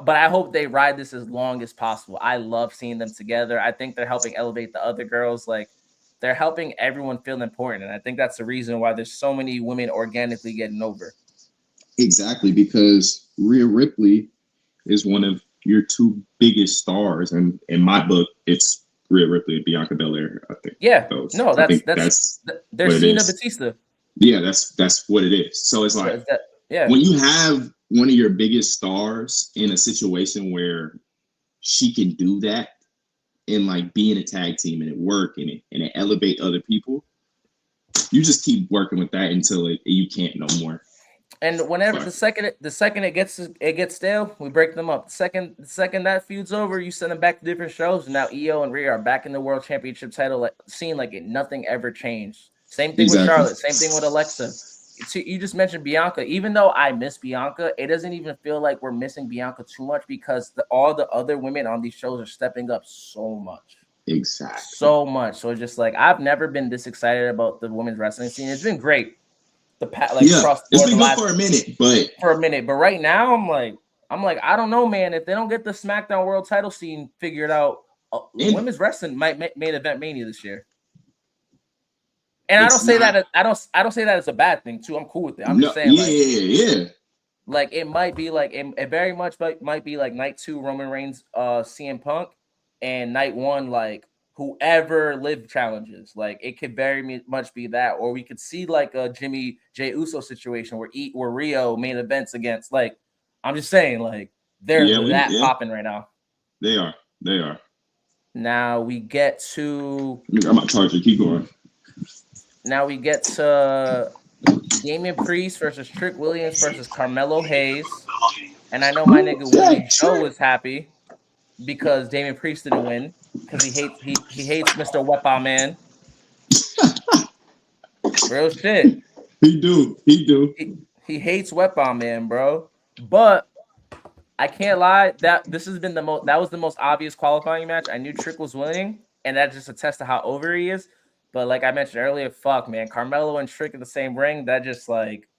but I hope they ride this as long as possible. I love seeing them together. I think they're helping elevate the other girls. Like they're helping everyone feel important. And I think that's the reason why there's so many women organically getting over. Exactly, because Rhea Ripley is one of your two biggest stars. And in my book, it's Rhea Ripley and Bianca Belair, I think. Yeah. No, that's there's Cena Batista. Yeah, that's what it is. So it's like when one of your biggest stars in a situation where she can do that and like be in a tag team and it work and it elevate other people, you just keep working with that until you can't no more. And whenever the second it gets stale, we break them up. The second that feud's over, you send them back to different shows. And now Io and Rhea are back in the world championship title scene like nothing ever changed. Same thing with Charlotte. Same thing with Alexa. You just mentioned Bianca. Even though I miss Bianca, it doesn't even feel like we're missing Bianca too much because all the other women on these shows are stepping up so much. Exactly. So much. So it's just like I've never been this excited about the women's wrestling scene. It's been great. It's been good for a minute, but right now I'm like I don't know, man. If they don't get the SmackDown World Title scene figured out, women's wrestling might main event Mania this year. And I don't say that as a bad thing too. I'm cool with it. I'm just saying, yeah. Like it might be like it very much might be like night 2 Roman Reigns, CM Punk, and night 1 like whoever Liv challenges. Like it could very much be that, or we could see like a Jimmy J Uso situation where Rio main events against. Like I'm just saying, like they're popping right now. They are. Now we get to. I'm not charging. Keep going. Now we get to Damian Priest versus Trick Williams versus Carmelo Hayes, and I know my nigga Willie Joe was happy because Damian Priest didn't win because he hates Mr. Wepa Man. Real shit. He do. He hates Wepa Man, bro. But I can't lie, that was the most obvious qualifying match. I knew Trick was winning, and that just attests to how over he is. But like I mentioned earlier, fuck man, Carmelo and Trick in the same ring. That just like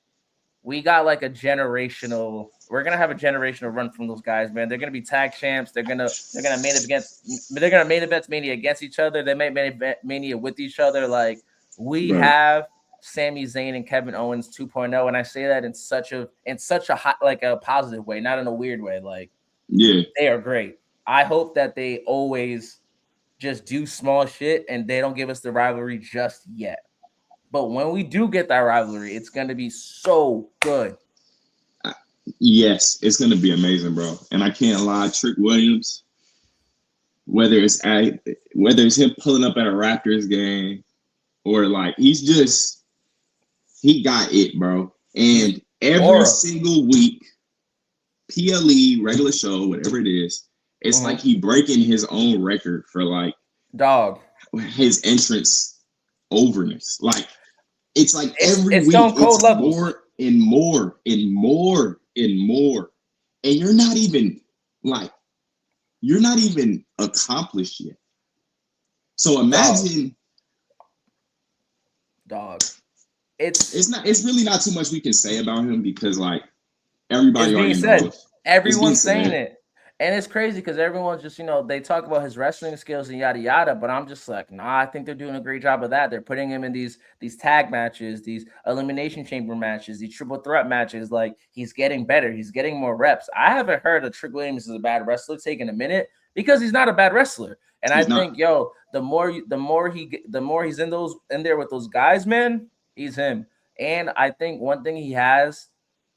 we got like we're gonna have a generational run from those guys, man. They're gonna be tag champs. They're gonna main event Mania against each other. They may main event Mania with each other. Like we have Sami Zayn and Kevin Owens 2.0, and I say that in such a hot, like a positive way, not in a weird way. Like they are great. I hope that they always just do small shit and they don't give us the rivalry just yet. But when we do get that rivalry, it's going to be so good. Yes, it's going to be amazing, bro. And I can't lie, Trick Williams, whether it's him pulling up at a Raptors game or like he got it, bro. And every single week, PLE, regular show, whatever it is, it's like he breaking his own record for like his entrance overness. Like it's like every week it's more and more and more and more. And you're not even accomplished yet. So imagine it's really not too much we can say about him because like everybody already knows. Everyone's saying it. And it's crazy because everyone's just, they talk about his wrestling skills and yada yada, but I'm just like, nah, I think they're doing a great job of that. They're putting him in these tag matches, these elimination chamber matches, these triple threat matches. Like he's getting better, he's getting more reps. I haven't heard of Trick Williams is a bad wrestler taking a minute because he's not a bad wrestler. And I think, the more he's in there with those guys, man, he's him. And I think one thing he has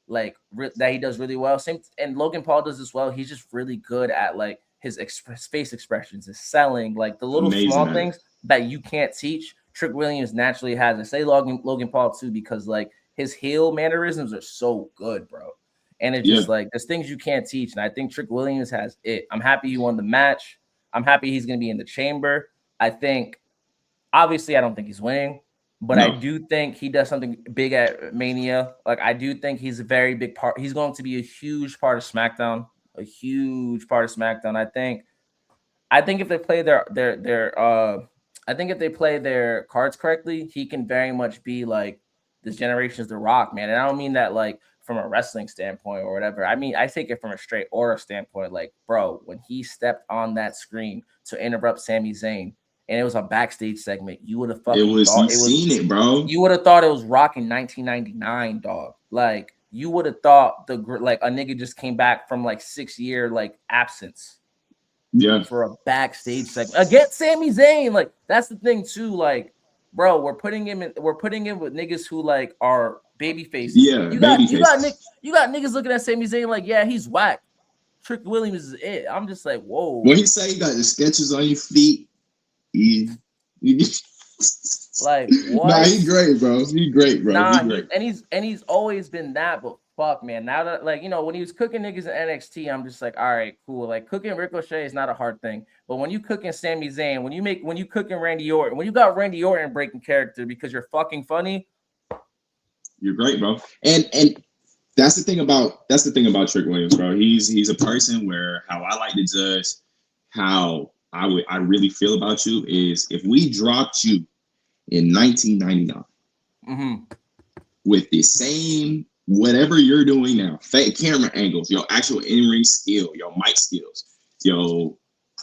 that he does really well. And Logan Paul does as well. He's just really good at like his face expressions, his selling, like the little small things that you can't teach. Trick Williams naturally has. I say Logan Paul too because like his heel mannerisms are so good, bro. And it's just like there's things you can't teach. And I think Trick Williams has it. I'm happy he won the match. I'm happy he's going to be in the chamber. I think, obviously, I don't think he's winning. But I do think he does something big at Mania. Like I do think he's a very big part. He's going to be a huge part of SmackDown. A huge part of SmackDown. I think if they play their cards correctly, he can very much be like this generation's The Rock, man. And I don't mean that like from a wrestling standpoint or whatever. I mean I take it from a straight aura standpoint. Like, bro, when he stepped on that screen to interrupt Sami Zayn. And it was a backstage segment. You would have seen it, bro. You would have thought it was Rock in 1999, dog. Like you would have thought a nigga just came back from like 6-year like absence. Yeah. For a backstage segment against Sami Zayn. Like that's the thing too. Like bro, we're putting him with niggas who like are baby faces. Yeah, baby faces. You got niggas looking at Sami Zayn like, yeah, he's whack. Trick Williams is it. I'm just like, whoa. When he say you got the sketches on your feet, like what? Nah, he great, bro. He great, bro. Nah, he great. he's always been that, but fuck, man. Now that like when he was cooking niggas in NXT, I'm just like, all right, cool. Like cooking Ricochet is not a hard thing, but when you cooking Sami Zayn, when you cooking Randy Orton, when you got Randy Orton breaking character because you're fucking funny, you're great, bro. And that's the thing about Trick Williams, bro. He's a person where how I like to judge how I really feel about you is if we dropped you in 1999 with the same whatever you're doing now, fake camera angles, your actual in-ring skill, your mic skills, your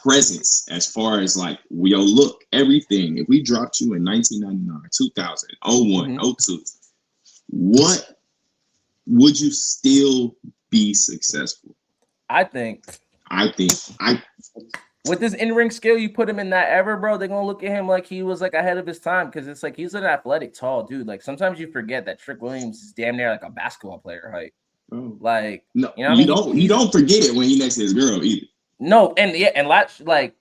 presence as far as like your look, everything. If we dropped you in 1999, 2000, 01, 02, what would you still be successful? I think with this in-ring skill, you put him in that era, bro, they're gonna look at him like he was like ahead of his time because it's like he's an athletic, tall dude. Like sometimes you forget that Trick Williams is damn near like a basketball player height. Oh. Like no, you don't forget it when you next to his girl either. No, and like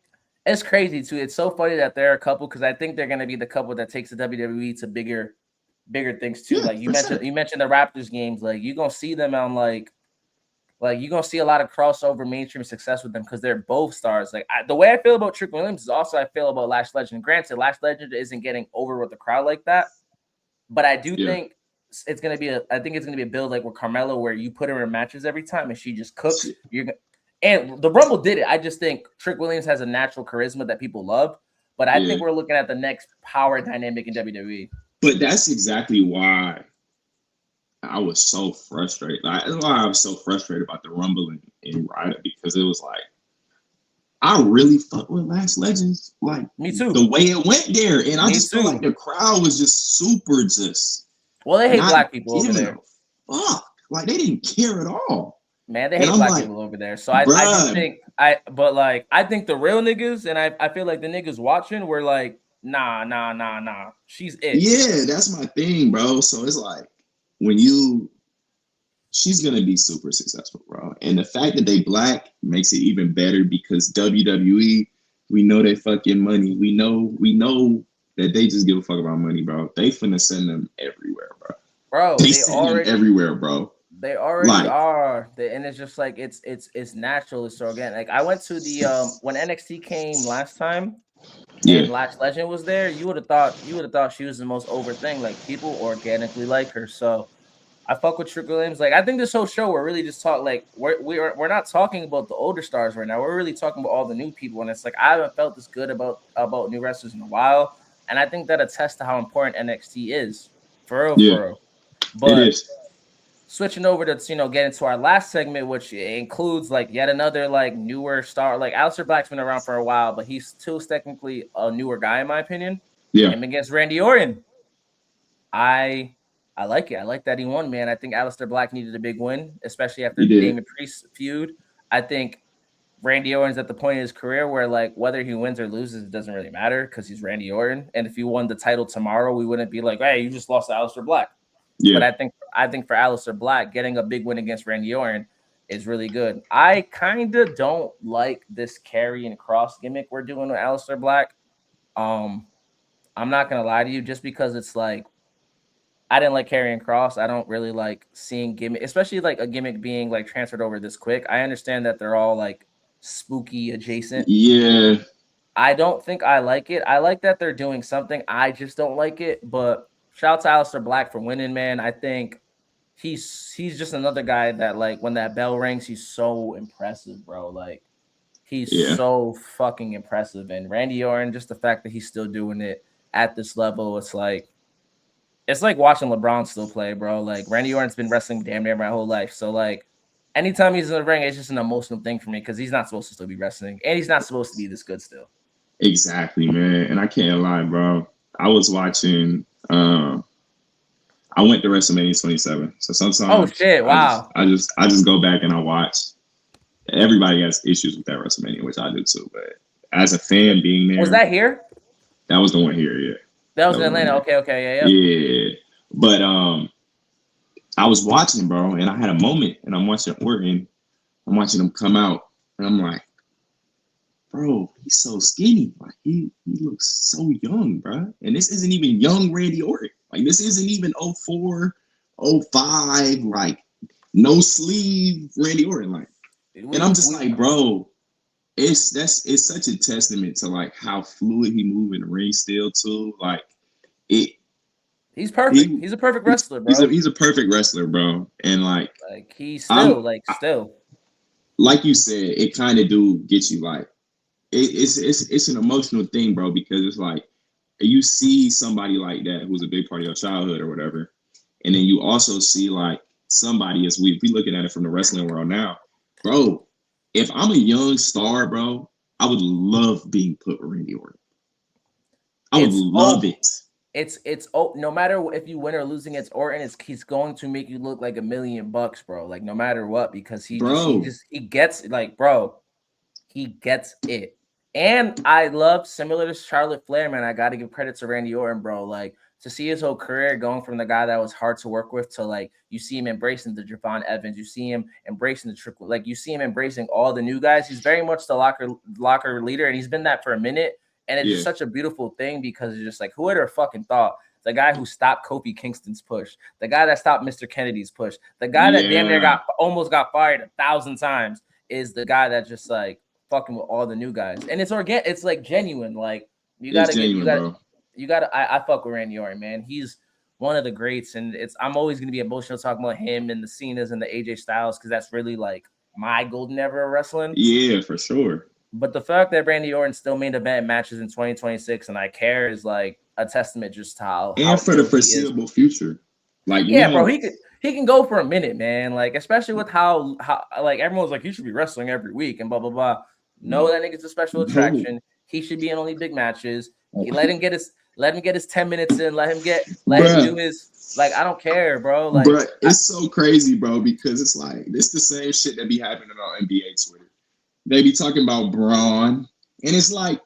it's crazy too. It's so funny that they're a couple because I think they're gonna be the couple that takes the WWE to bigger things too. Yeah, like you mentioned the Raptors games. Like you're gonna see them on like you're gonna see a lot of crossover mainstream success with them because they're both stars. Like the way I feel about Trick Williams is also I feel about Lash Legend. Granted, Lash Legend isn't getting over with the crowd like that, but I do think it's gonna be a build like with Carmella where you put her in matches every time and she just cooks. And the Rumble did it. I just think Trick Williams has a natural charisma that people love, but I think we're looking at the next power dynamic in WWE. But that's exactly why I was so frustrated. That's why I was so frustrated about the Rumble in Riot because it was like, I really fuck with Last Legends. Like, me too. The way it went there. And I just feel like the crowd was just super well, they hate black people over there. Fuck. Like, they didn't care at all. Man, they hate black people over there. So I just think I think the real niggas, and I feel like the niggas watching were like, nah. She's it. Yeah, that's my thing, bro. So it's like she's gonna be super successful, bro. And the fact that they black makes it even better because WWE, we know they fucking money. We know that they just give a fuck about money, bro. They finna send them everywhere, bro. Bro, they send them everywhere, bro. They already are, and it's just like it's natural. It's organic. Like I went to the when NXT came last time, and Lash Legend was there. You would have thought she was the most over thing. Like people organically like her. So I fuck with Trick Williams. Like I think this whole show we're really just talking like we're not talking about the older stars right now. We're really talking about all the new people, and it's like I haven't felt this good about new wrestlers in a while. And I think that attests to how important NXT is for real. But it is. Switching over to get into our last segment, which includes like yet another like newer star. Like Aleister Black's been around for a while, but he's still technically a newer guy in my opinion. Yeah. Him against Randy Orton. I like it. I like that he won, man. I think Aleister Black needed a big win, especially after the Damon Priest feud. I think Randy Orton's at the point in his career where like whether he wins or loses, it doesn't really matter because he's Randy Orton. And if he won the title tomorrow, we wouldn't be like, hey, you just lost to Aleister Black. Yeah. But I think for Aleister Black, getting a big win against Randy Orton is really good. I kind of don't like this carry and cross gimmick we're doing with Aleister Black. I'm not gonna lie to you, just because it's like I didn't like carrying cross. I don't really like seeing gimmick, especially like a gimmick being like transferred over this quick. I understand that they're all like spooky adjacent. Yeah. I don't think I like it. I like that they're doing something. I just don't like it. But shout out to Aleister Black for winning, man. I think he's just another guy that like when that bell rings, he's so impressive, bro. Like he's so fucking impressive. And Randy Orton, just the fact that he's still doing it at this level, it's like watching LeBron still play, bro. Like Randy Orton's been wrestling damn near my whole life. So like anytime he's in the ring, it's just an emotional thing for me because he's not supposed to still be wrestling and he's not supposed to be this good still. Exactly, man. And I can't lie, bro. I was watching I went to WrestleMania 27. So sometimes oh shit, wow. I just go back and I watch. Everybody has issues with that WrestleMania, which I do too. But as a fan being there, was that here? That was the one here, yeah. That was That in was on Atlanta. there. Okay, yeah. Yeah. But I was watching, bro, and I had a moment, and I'm watching Orton. I'm watching him come out, and I'm like, bro, he's so skinny. Like he looks so young, bro. And this isn't even young Randy Orton. Like this isn't even 04, 05, like no sleeve Randy Orton. Like, and I'm just like, bro, it's such a testament to like how fluid he move in the ring still too. Like it. He's perfect. He's a perfect wrestler, bro. He's a perfect wrestler, bro. And like he's I'm still. Like you said, it kind of do get you like it's an emotional thing, bro, because it's like you see somebody like that who's a big part of your childhood or whatever, and then you also see like somebody as we looking at it from the wrestling world now, bro. If I'm a young star, bro, I would love being put with Randy Orton. I would love it. It's no matter if you win or lose against Orton, he's going to make you look like $1 million, bro. Like no matter what, because he gets like, bro, he gets it. And I love, similar to Charlotte Flair, man, I got to give credit to Randy Orton, bro. Like to see his whole career going from the guy that was hard to work with to like you see him embracing the Javon Evans, you see him embracing the triple, like you see him embracing all the new guys. He's very much the locker leader, and he's been that for a minute. And it's just such a beautiful thing because it's just like, who would have fucking thought the guy who stopped Kofi Kingston's push, the guy that stopped Mr. Kennedy's push, the guy that damn near almost got fired 1,000 times is the guy that just like fucking with all the new guys. And it's it's like genuine. Like I fuck with Randy Orton, man. He's one of the greats, and I'm always gonna be emotional talking about him and the Cenas and the AJ Styles because that's really like my golden era of wrestling. Yeah, for sure. But the fact that Randy Orton still main event matches in 2026 and I care is like a testament just to how for the foreseeable future. Like bro, he can go for a minute, man. Like especially with how like everyone's like he should be wrestling every week and blah blah blah. No, that nigga's a special attraction. He should be in only big matches. Let him get his 10 minutes in. Let him do his like. I don't care, bro. Like, bro, it's so crazy, bro, because it's like this the same shit that be happening on NBA Twitter. They be talking about Braun, and it's like,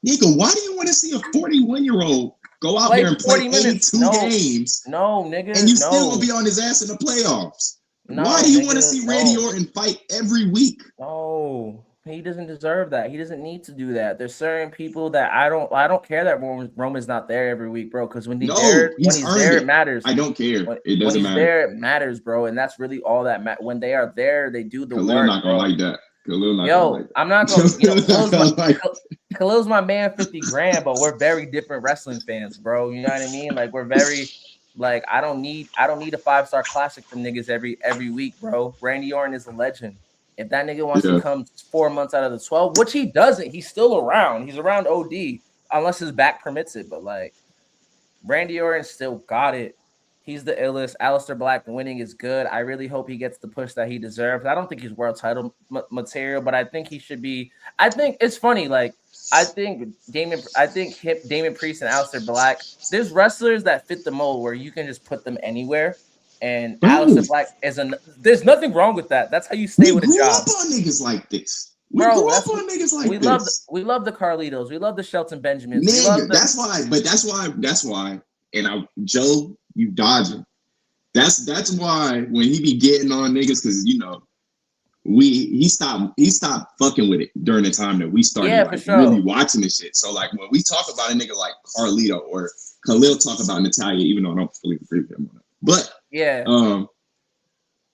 nigga, why do you want to see a 41-year-old go out there and play 82 games? No, nigga, and you still gonna be on his ass in the playoffs. Why do you want to see Randy Orton fight every week? No. He doesn't deserve that. He doesn't need to do that. There's certain people that I don't care that Roman's not there every week, bro. Because when he's there, it matters. I don't care. It doesn't matter. There, it matters, bro. And that's really all that matters. When they are there, they do the work. Not gonna like that. I'm not gonna. Khalil's my man, 50 grand, but we're very different wrestling fans, bro. You know what I mean? Like we're very. Like I don't need a 5-star classic from niggas every week, bro. Randy Orton is a legend. If that nigga wants to come 4 months out of the 12, which he doesn't, he's still around. He's around OD unless his back permits it. But like Randy Orton still got it. He's the illest. Aleister Black winning is good. I really hope he gets the push that he deserves. I don't think he's world title material, but I think he should be. I think it's funny. Like I think Damien Priest and Aleister Black. There's wrestlers that fit the mold where you can just put them anywhere. And Aleister Black there's nothing wrong with that. That's how you stay with a job. We grew up on niggas like this. We grew up on niggas like this. We love the Carlitos. We love the Shelton Benjamins. Nigga, that's why. And Joe, you dodging. That's why when he be getting on niggas, because you know, he stopped fucking with it during the time that we started really watching this shit. So like when we talk about a nigga like Carlito or Khalil talk about Natalia, even though I don't fully agree with him on it. But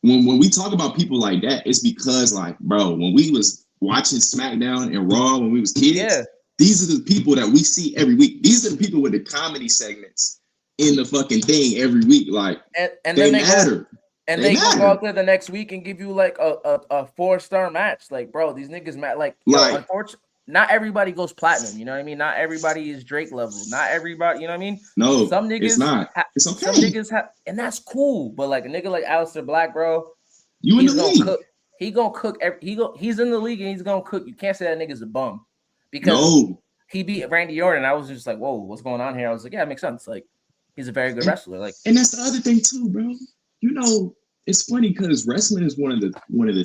when we talk about people like that, it's because like, bro, when we was watching SmackDown and Raw when we was kids, these are the people that we see every week. These are the people with the comedy segments in the fucking thing every week. Like, and they then matter. They go out there the next week and give you like a 4-star match. Like, bro, these niggas unfortunately. Not everybody goes platinum, you know what I mean? Not everybody is Drake level. Not everybody, you know what I mean? No, some niggas it's not. It's okay. Some niggas have, and that's cool. But like a nigga like Aleister Black, bro, he's in the league. He gonna cook. He's in the league and he's gonna cook. You can't say that nigga's a bum because he beat Randy Orton. I was just like, whoa, what's going on here? I was like, yeah, it makes sense. Like he's a very good wrestler. Like, and that's the other thing too, bro. You know, it's funny because wrestling is one of the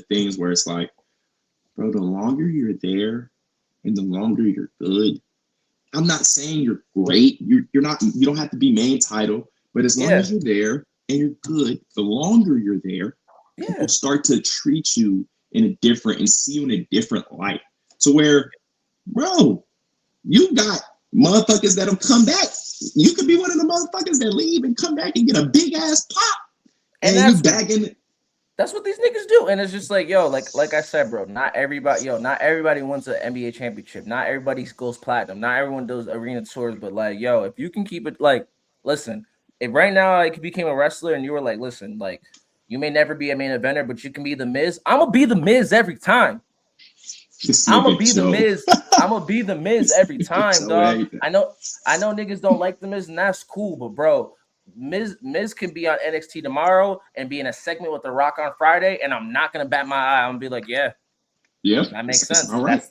things where it's like, bro, the longer you're there. And the longer you're good, I'm not saying you're great. You're not. You don't have to be main title, but as long Yeah. as you're there and you're good, the longer you're there, Yeah. people start to treat you in a different and see you in a different light. So where, bro, you got motherfuckers that'll come back. You could be one of the motherfuckers that leave and come back and get a big ass pop, and you back in. That's what these niggas do, and it's just like, yo, like I said, bro. Not everybody wins an NBA championship. Not everybody goes platinum. Not everyone does arena tours. But like, yo, if you can keep it, like, listen, if right now I became a wrestler and you were like, listen, like, you may never be a main eventer, but you can be the Miz. I'm gonna be the Miz every time. I'm gonna be the Miz. I'm gonna be the Miz every time, dog. I know niggas don't like the Miz, and that's cool, but bro. Miz can be on NXT tomorrow and be in a segment with The Rock on Friday, and I'm not gonna bat my eye. I'm gonna be like, yeah, that makes sense. All right.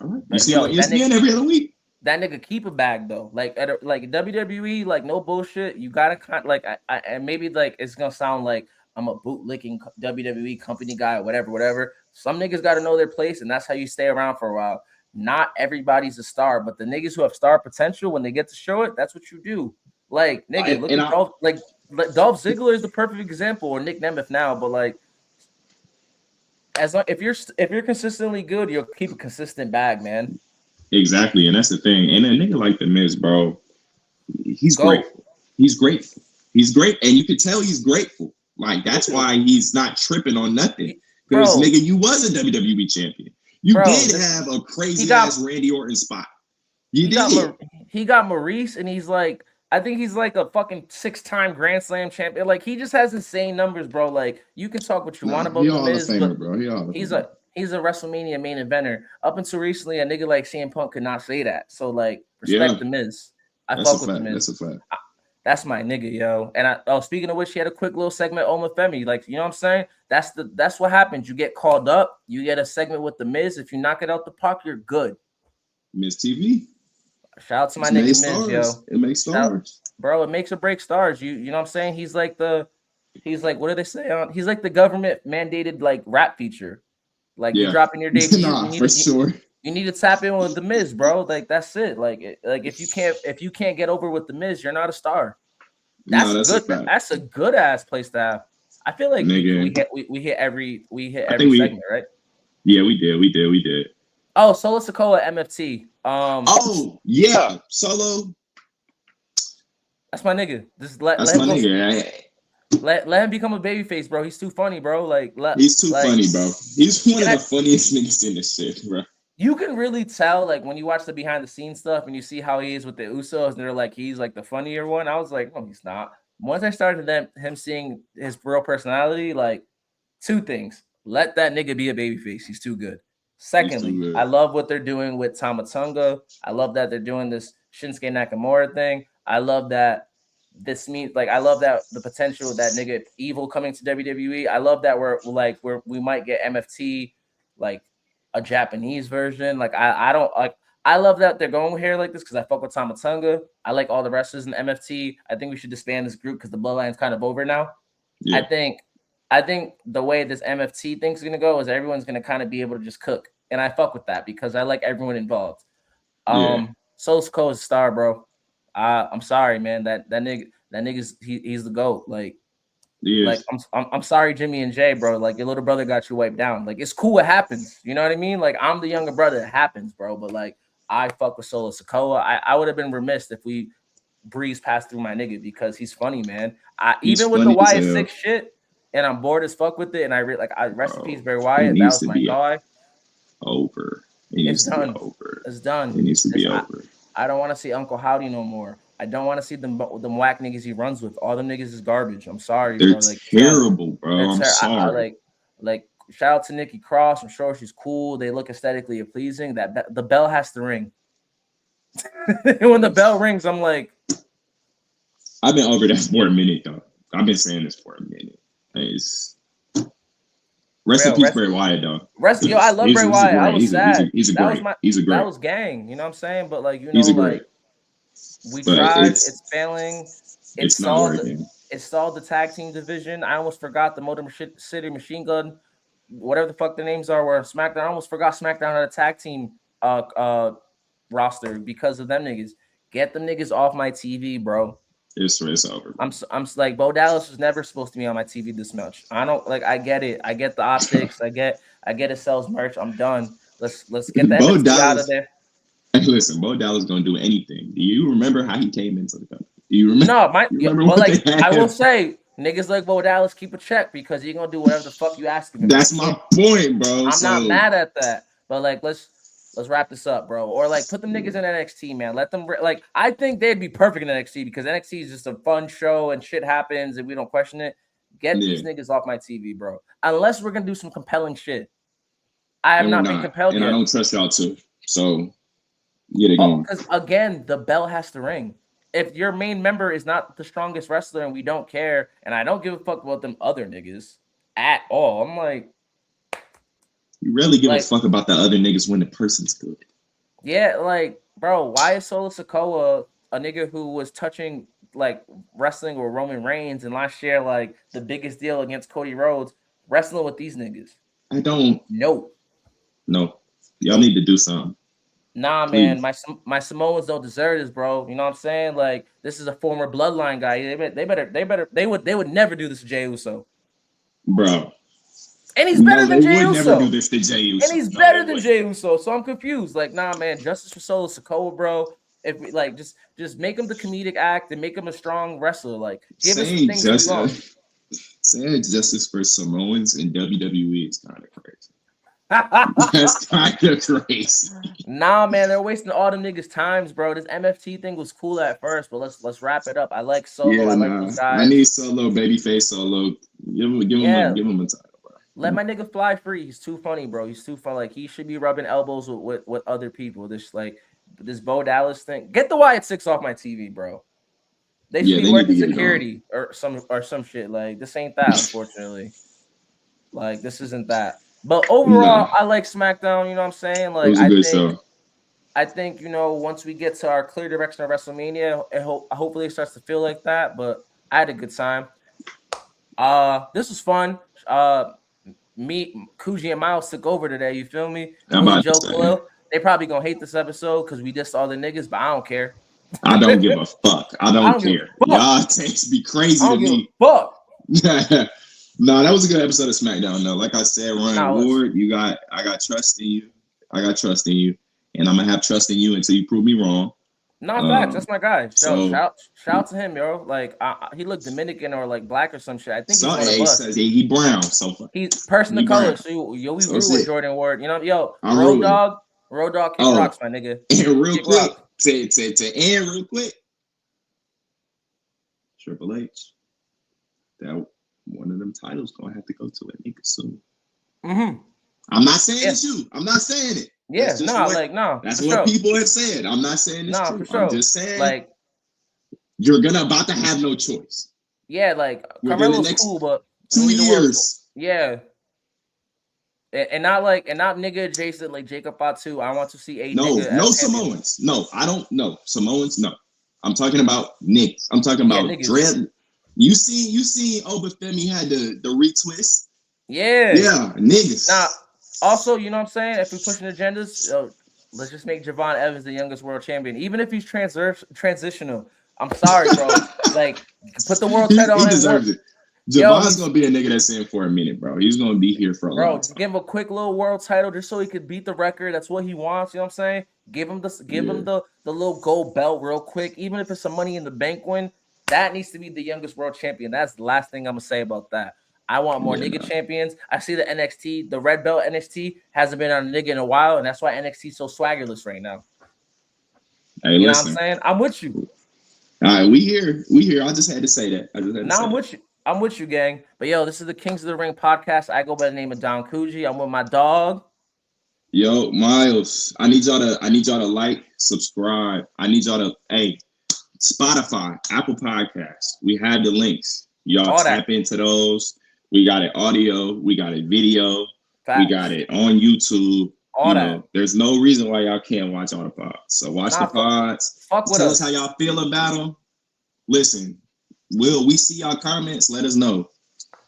All right. You see yo, like ESPN every other week. That nigga keep a bag though. Like like WWE, like no bullshit. You gotta like I maybe like it's gonna sound like I'm a bootlicking WWE company guy, whatever. Some niggas gotta know their place, and that's how you stay around for a while. Not everybody's a star, but the niggas who have star potential, when they get to show it, that's what you do. Like, nigga, look at Dolph. Like Dolph Ziggler is the perfect example, or Nick Nemeth now. But like, as long, if you're consistently good, you'll keep a consistent bag, man. Exactly, and that's the thing. And a nigga like the Miz, bro, he's grateful. He's grateful. He's great, and you can tell he's grateful. Like that's why he's not tripping on nothing. Because nigga, you was a WWE champion. You did have a crazy ass Randy Orton spot. He got Maurice, and he's like, I think he's like a fucking 6-time Grand Slam champion. Like he just has insane numbers, bro. Like you can talk what you want about the Miz, but he's a WrestleMania main eventer. Up until recently, a nigga like CM Punk could not say that. So like, respect the Miz. I fuck with the Miz. That's a fact. That's my nigga, yo. And speaking of which, he had a quick little segment, Oma Femi. Like, you know what I'm saying? That's what happens. You get called up, you get a segment with the Miz. If you knock it out the park, you're good. Miz TV. Shout out to my nigga Miz, yo. It makes stars. Bro, it makes or breaks stars. You know what I'm saying? He's like what do they say? He's like the government mandated like rap feature. Like you dropping your debut. You need to tap in with the Miz, bro. Like that's it. Like if you can't get over with the Miz, you're not a star. That's good. That's a good ass place to have. I feel like we hit every segment, right? Yeah, we did. Oh, Solo Sikoa MFT. Solo. That's my nigga. Let him become a babyface, bro. He's too funny, bro. He's too funny, bro. He's one of the funniest niggas in this shit, bro. You can really tell, like, when you watch the behind the scenes stuff and you see how he is with the Usos, and they're like, he's like the funnier one. I was like, no, he's not. Once I started him seeing his real personality, like, two things: let that nigga be a babyface. He's too good. Secondly, I love what they're doing with Tama Tonga. I love that they're doing this Shinsuke Nakamura thing. I love that this means, like, I love that the potential of that nigga Evil coming to WWE. I love that we might get MFT, like, a Japanese version. Like, I don't like. I love that they're going here like this because I fuck with Tama Tonga. I like all the wrestlers in MFT. I think we should disband this group because the bloodline's kind of over now. Yeah. I think the way this MFT thing's gonna go is everyone's gonna kind of be able to just cook, and I fuck with that because I like everyone involved. Soul Sikoa is a star, bro. I'm sorry, man. That nigga's he's the GOAT. Like, I'm sorry, Jimmy and Jay, bro. Like, your little brother got you wiped down. Like, it's cool. It happens. You know what I mean? Like, I'm the younger brother. It happens, bro. But like, I fuck with Solo Sikoa. I would have been remiss if we breezed past through my nigga because he's funny, man. Even with the YS6 shit, and I'm bored as fuck with it. And I rest in peace, Bray Wyatt. That was my guy. Over. It's done. It's done. It needs to be over. I don't want to see Uncle Howdy no more. I don't want to see them whack niggas he runs with. All them niggas is garbage. I'm sorry, they're bro. Like, terrible, bro. I'm sorry. Like shout out to Nikki Cross. I'm sure she's cool. They look aesthetically pleasing. That the bell has to ring. When the bell rings, I'm like, I've been over that for a minute, though. I've been saying this for a minute. Rest in peace, Bray Wyatt, though. I love Bray Wyatt. I was sad. He's a great. That was gang. You know what I'm saying? But like, you know, like, we tried. It's failing. It's not working. It stalled the tag team division. I almost forgot the Motor City Machine Gun, whatever the fuck the names are, were Smackdown. I almost forgot Smackdown had a tag team roster because of them niggas. Get them niggas off my TV, bro. It's over. I'm like, Bo Dallas was never supposed to be on my TV this much. I don't like. I get it. I get the optics. I get it sells merch. I'm done. Let's get the Bo NXT Dallas, out of there. Hey, listen, Bo Dallas gonna do anything. Do you remember how he came into the company? Do you remember? No, you remember but like I will say, niggas like Bo Dallas keep a check because he gonna do whatever the fuck you ask him. That's my point, bro. I'm not mad at that, but like let's wrap this up, bro. Or like put them niggas in NXT, man. Let them like I think they'd be perfect in NXT because NXT is just a fun show and shit happens and we don't question it. Get these niggas off my TV, bro. Unless we're gonna do some compelling shit. I have not been compelled and yet. I don't trust y'all too. So get it going. Because again, the bell has to ring. If your main member is not the strongest wrestler and we don't care, and I don't give a fuck about them other niggas at all, I'm like, you really give a fuck about the other niggas when the person's good. Yeah, like, bro, why is Solo Sikoa a nigga who was touching like wrestling with Roman Reigns and last year, like the biggest deal against Cody Rhodes, wrestling with these niggas? I don't. No. Y'all need to do something. Nah, please. Man, my Samoans don't deserve this, bro. You know what I'm saying? Like, this is a former bloodline guy. They would never do this to Jey Uso, bro. And he's better than Jey Uso. Never do this to Jey Uso. And he's better than Jey Uso. So I'm confused. Like, nah, man, justice for Solo Sikoa, bro. If we like, just make him the comedic act and make him a strong wrestler. Like, give us some things. Saying justice for Samoans in WWE is kind of crazy. That's kind of crazy. Nah, man, they're wasting all the niggas' times, bro. This MFT thing was cool at first, but let's wrap it up. I like Solo. Yeah, I like these guys. I need Solo, babyface Solo. Give him a title, bro. Let my nigga fly free. He's too funny, bro. He's too fun. Like, he should be rubbing elbows with other people. This Bo Dallas thing. Get the Wyatt Six off my TV, bro. They should be working security or some shit. Like, this ain't that, unfortunately. Like, this isn't that. But overall, I like SmackDown. You know what I'm saying? Like, I think once we get to our clear direction of WrestleMania, hopefully it starts to feel like that. But I had a good time. This was fun. Me, Kuji, and Miles took over today. You feel me? They probably gonna hate this episode because we dissed all the niggas, but I don't care. I don't give a fuck. I don't care. Y'all takes be crazy to me. Fuck. No, that was a good episode of SmackDown, though. Like I said, Ryan Ward, I got trust in you. And I'm gonna have trust in you until you prove me wrong. No, facts. That's my guy. Shout out to him, yo. Like, he looked Dominican or like black or some shit. I think he's one of us. Says he brown. So he's person of color. So we grew with Jordan Ward. Road Dogg kick rocks, my nigga. And real quick, to end real quick, Triple H, that one of them titles gonna have to go to a nigga soon. Mm-hmm. I'm not saying it's you. I'm not saying it. Yeah, that's what people have said. I'm not saying it's true. Sure. I'm just saying, like, you're about to have no choice. Yeah, like, Carmelo's cool, but 2 years. Yeah. And not nigga adjacent like Jacob Fatu. I want to see a no Samoans. No, I don't know Samoans. No, I'm talking about niggas. I'm talking about Dread. You see, Obafemi had the retwist. Yeah, niggas. Now, also, you know what I'm saying? If we're pushing agendas, let's just make Javon Evans the youngest world champion, even if he's transitional. I'm sorry, bro. Like, put the world title on him. He deserves it. Javon's gonna be a nigga that's in for a minute, bro. He's gonna be here for a long time. Just give him a quick little world title just so he could beat the record. That's what he wants. You know what I'm saying? Give him the little gold belt real quick, even if it's some Money in the Bank win. That needs to be the youngest world champion. That's the last thing I'm gonna say about that. I want more nigga champions. I see the NXT, the red belt NXT hasn't been on a nigga in a while, and that's why NXT is so swaggerless right now. Hey, you know what I'm saying? I'm with you. All right, we here. I just had to say that. I'm with you. I'm with you, gang. But yo, this is the Kings of the Ring podcast. I go by the name of Don Kuji. I'm with my dog. Yo, Miles. I need y'all to like, subscribe. I need y'all to Spotify, Apple Podcasts. We have the links. Y'all tap into those. We got it audio. We got it video. Facts. We got it on YouTube. There's no reason why y'all can't watch all the pods. So watch the pods. Tell us how y'all feel about them. Listen, we see y'all comments? Let us know.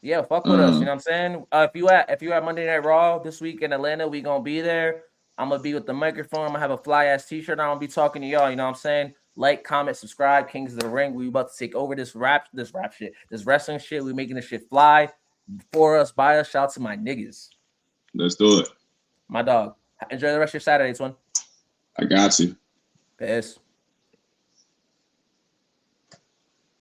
Yeah, fuck with us. You know what I'm saying? If you at Monday Night Raw this week in Atlanta, we gonna be there. I'm gonna be with the microphone. I'm gonna have a fly ass t-shirt. I'm gonna be talking to y'all. You know what I'm saying? Like, comment, subscribe. Kings of the Ring. We about to take over this rap shit, this wrestling shit. We making this shit fly for us, by us. Shout out to my niggas. Let's do it. My dog. Enjoy the rest of your Saturday, twin. I got you. Peace.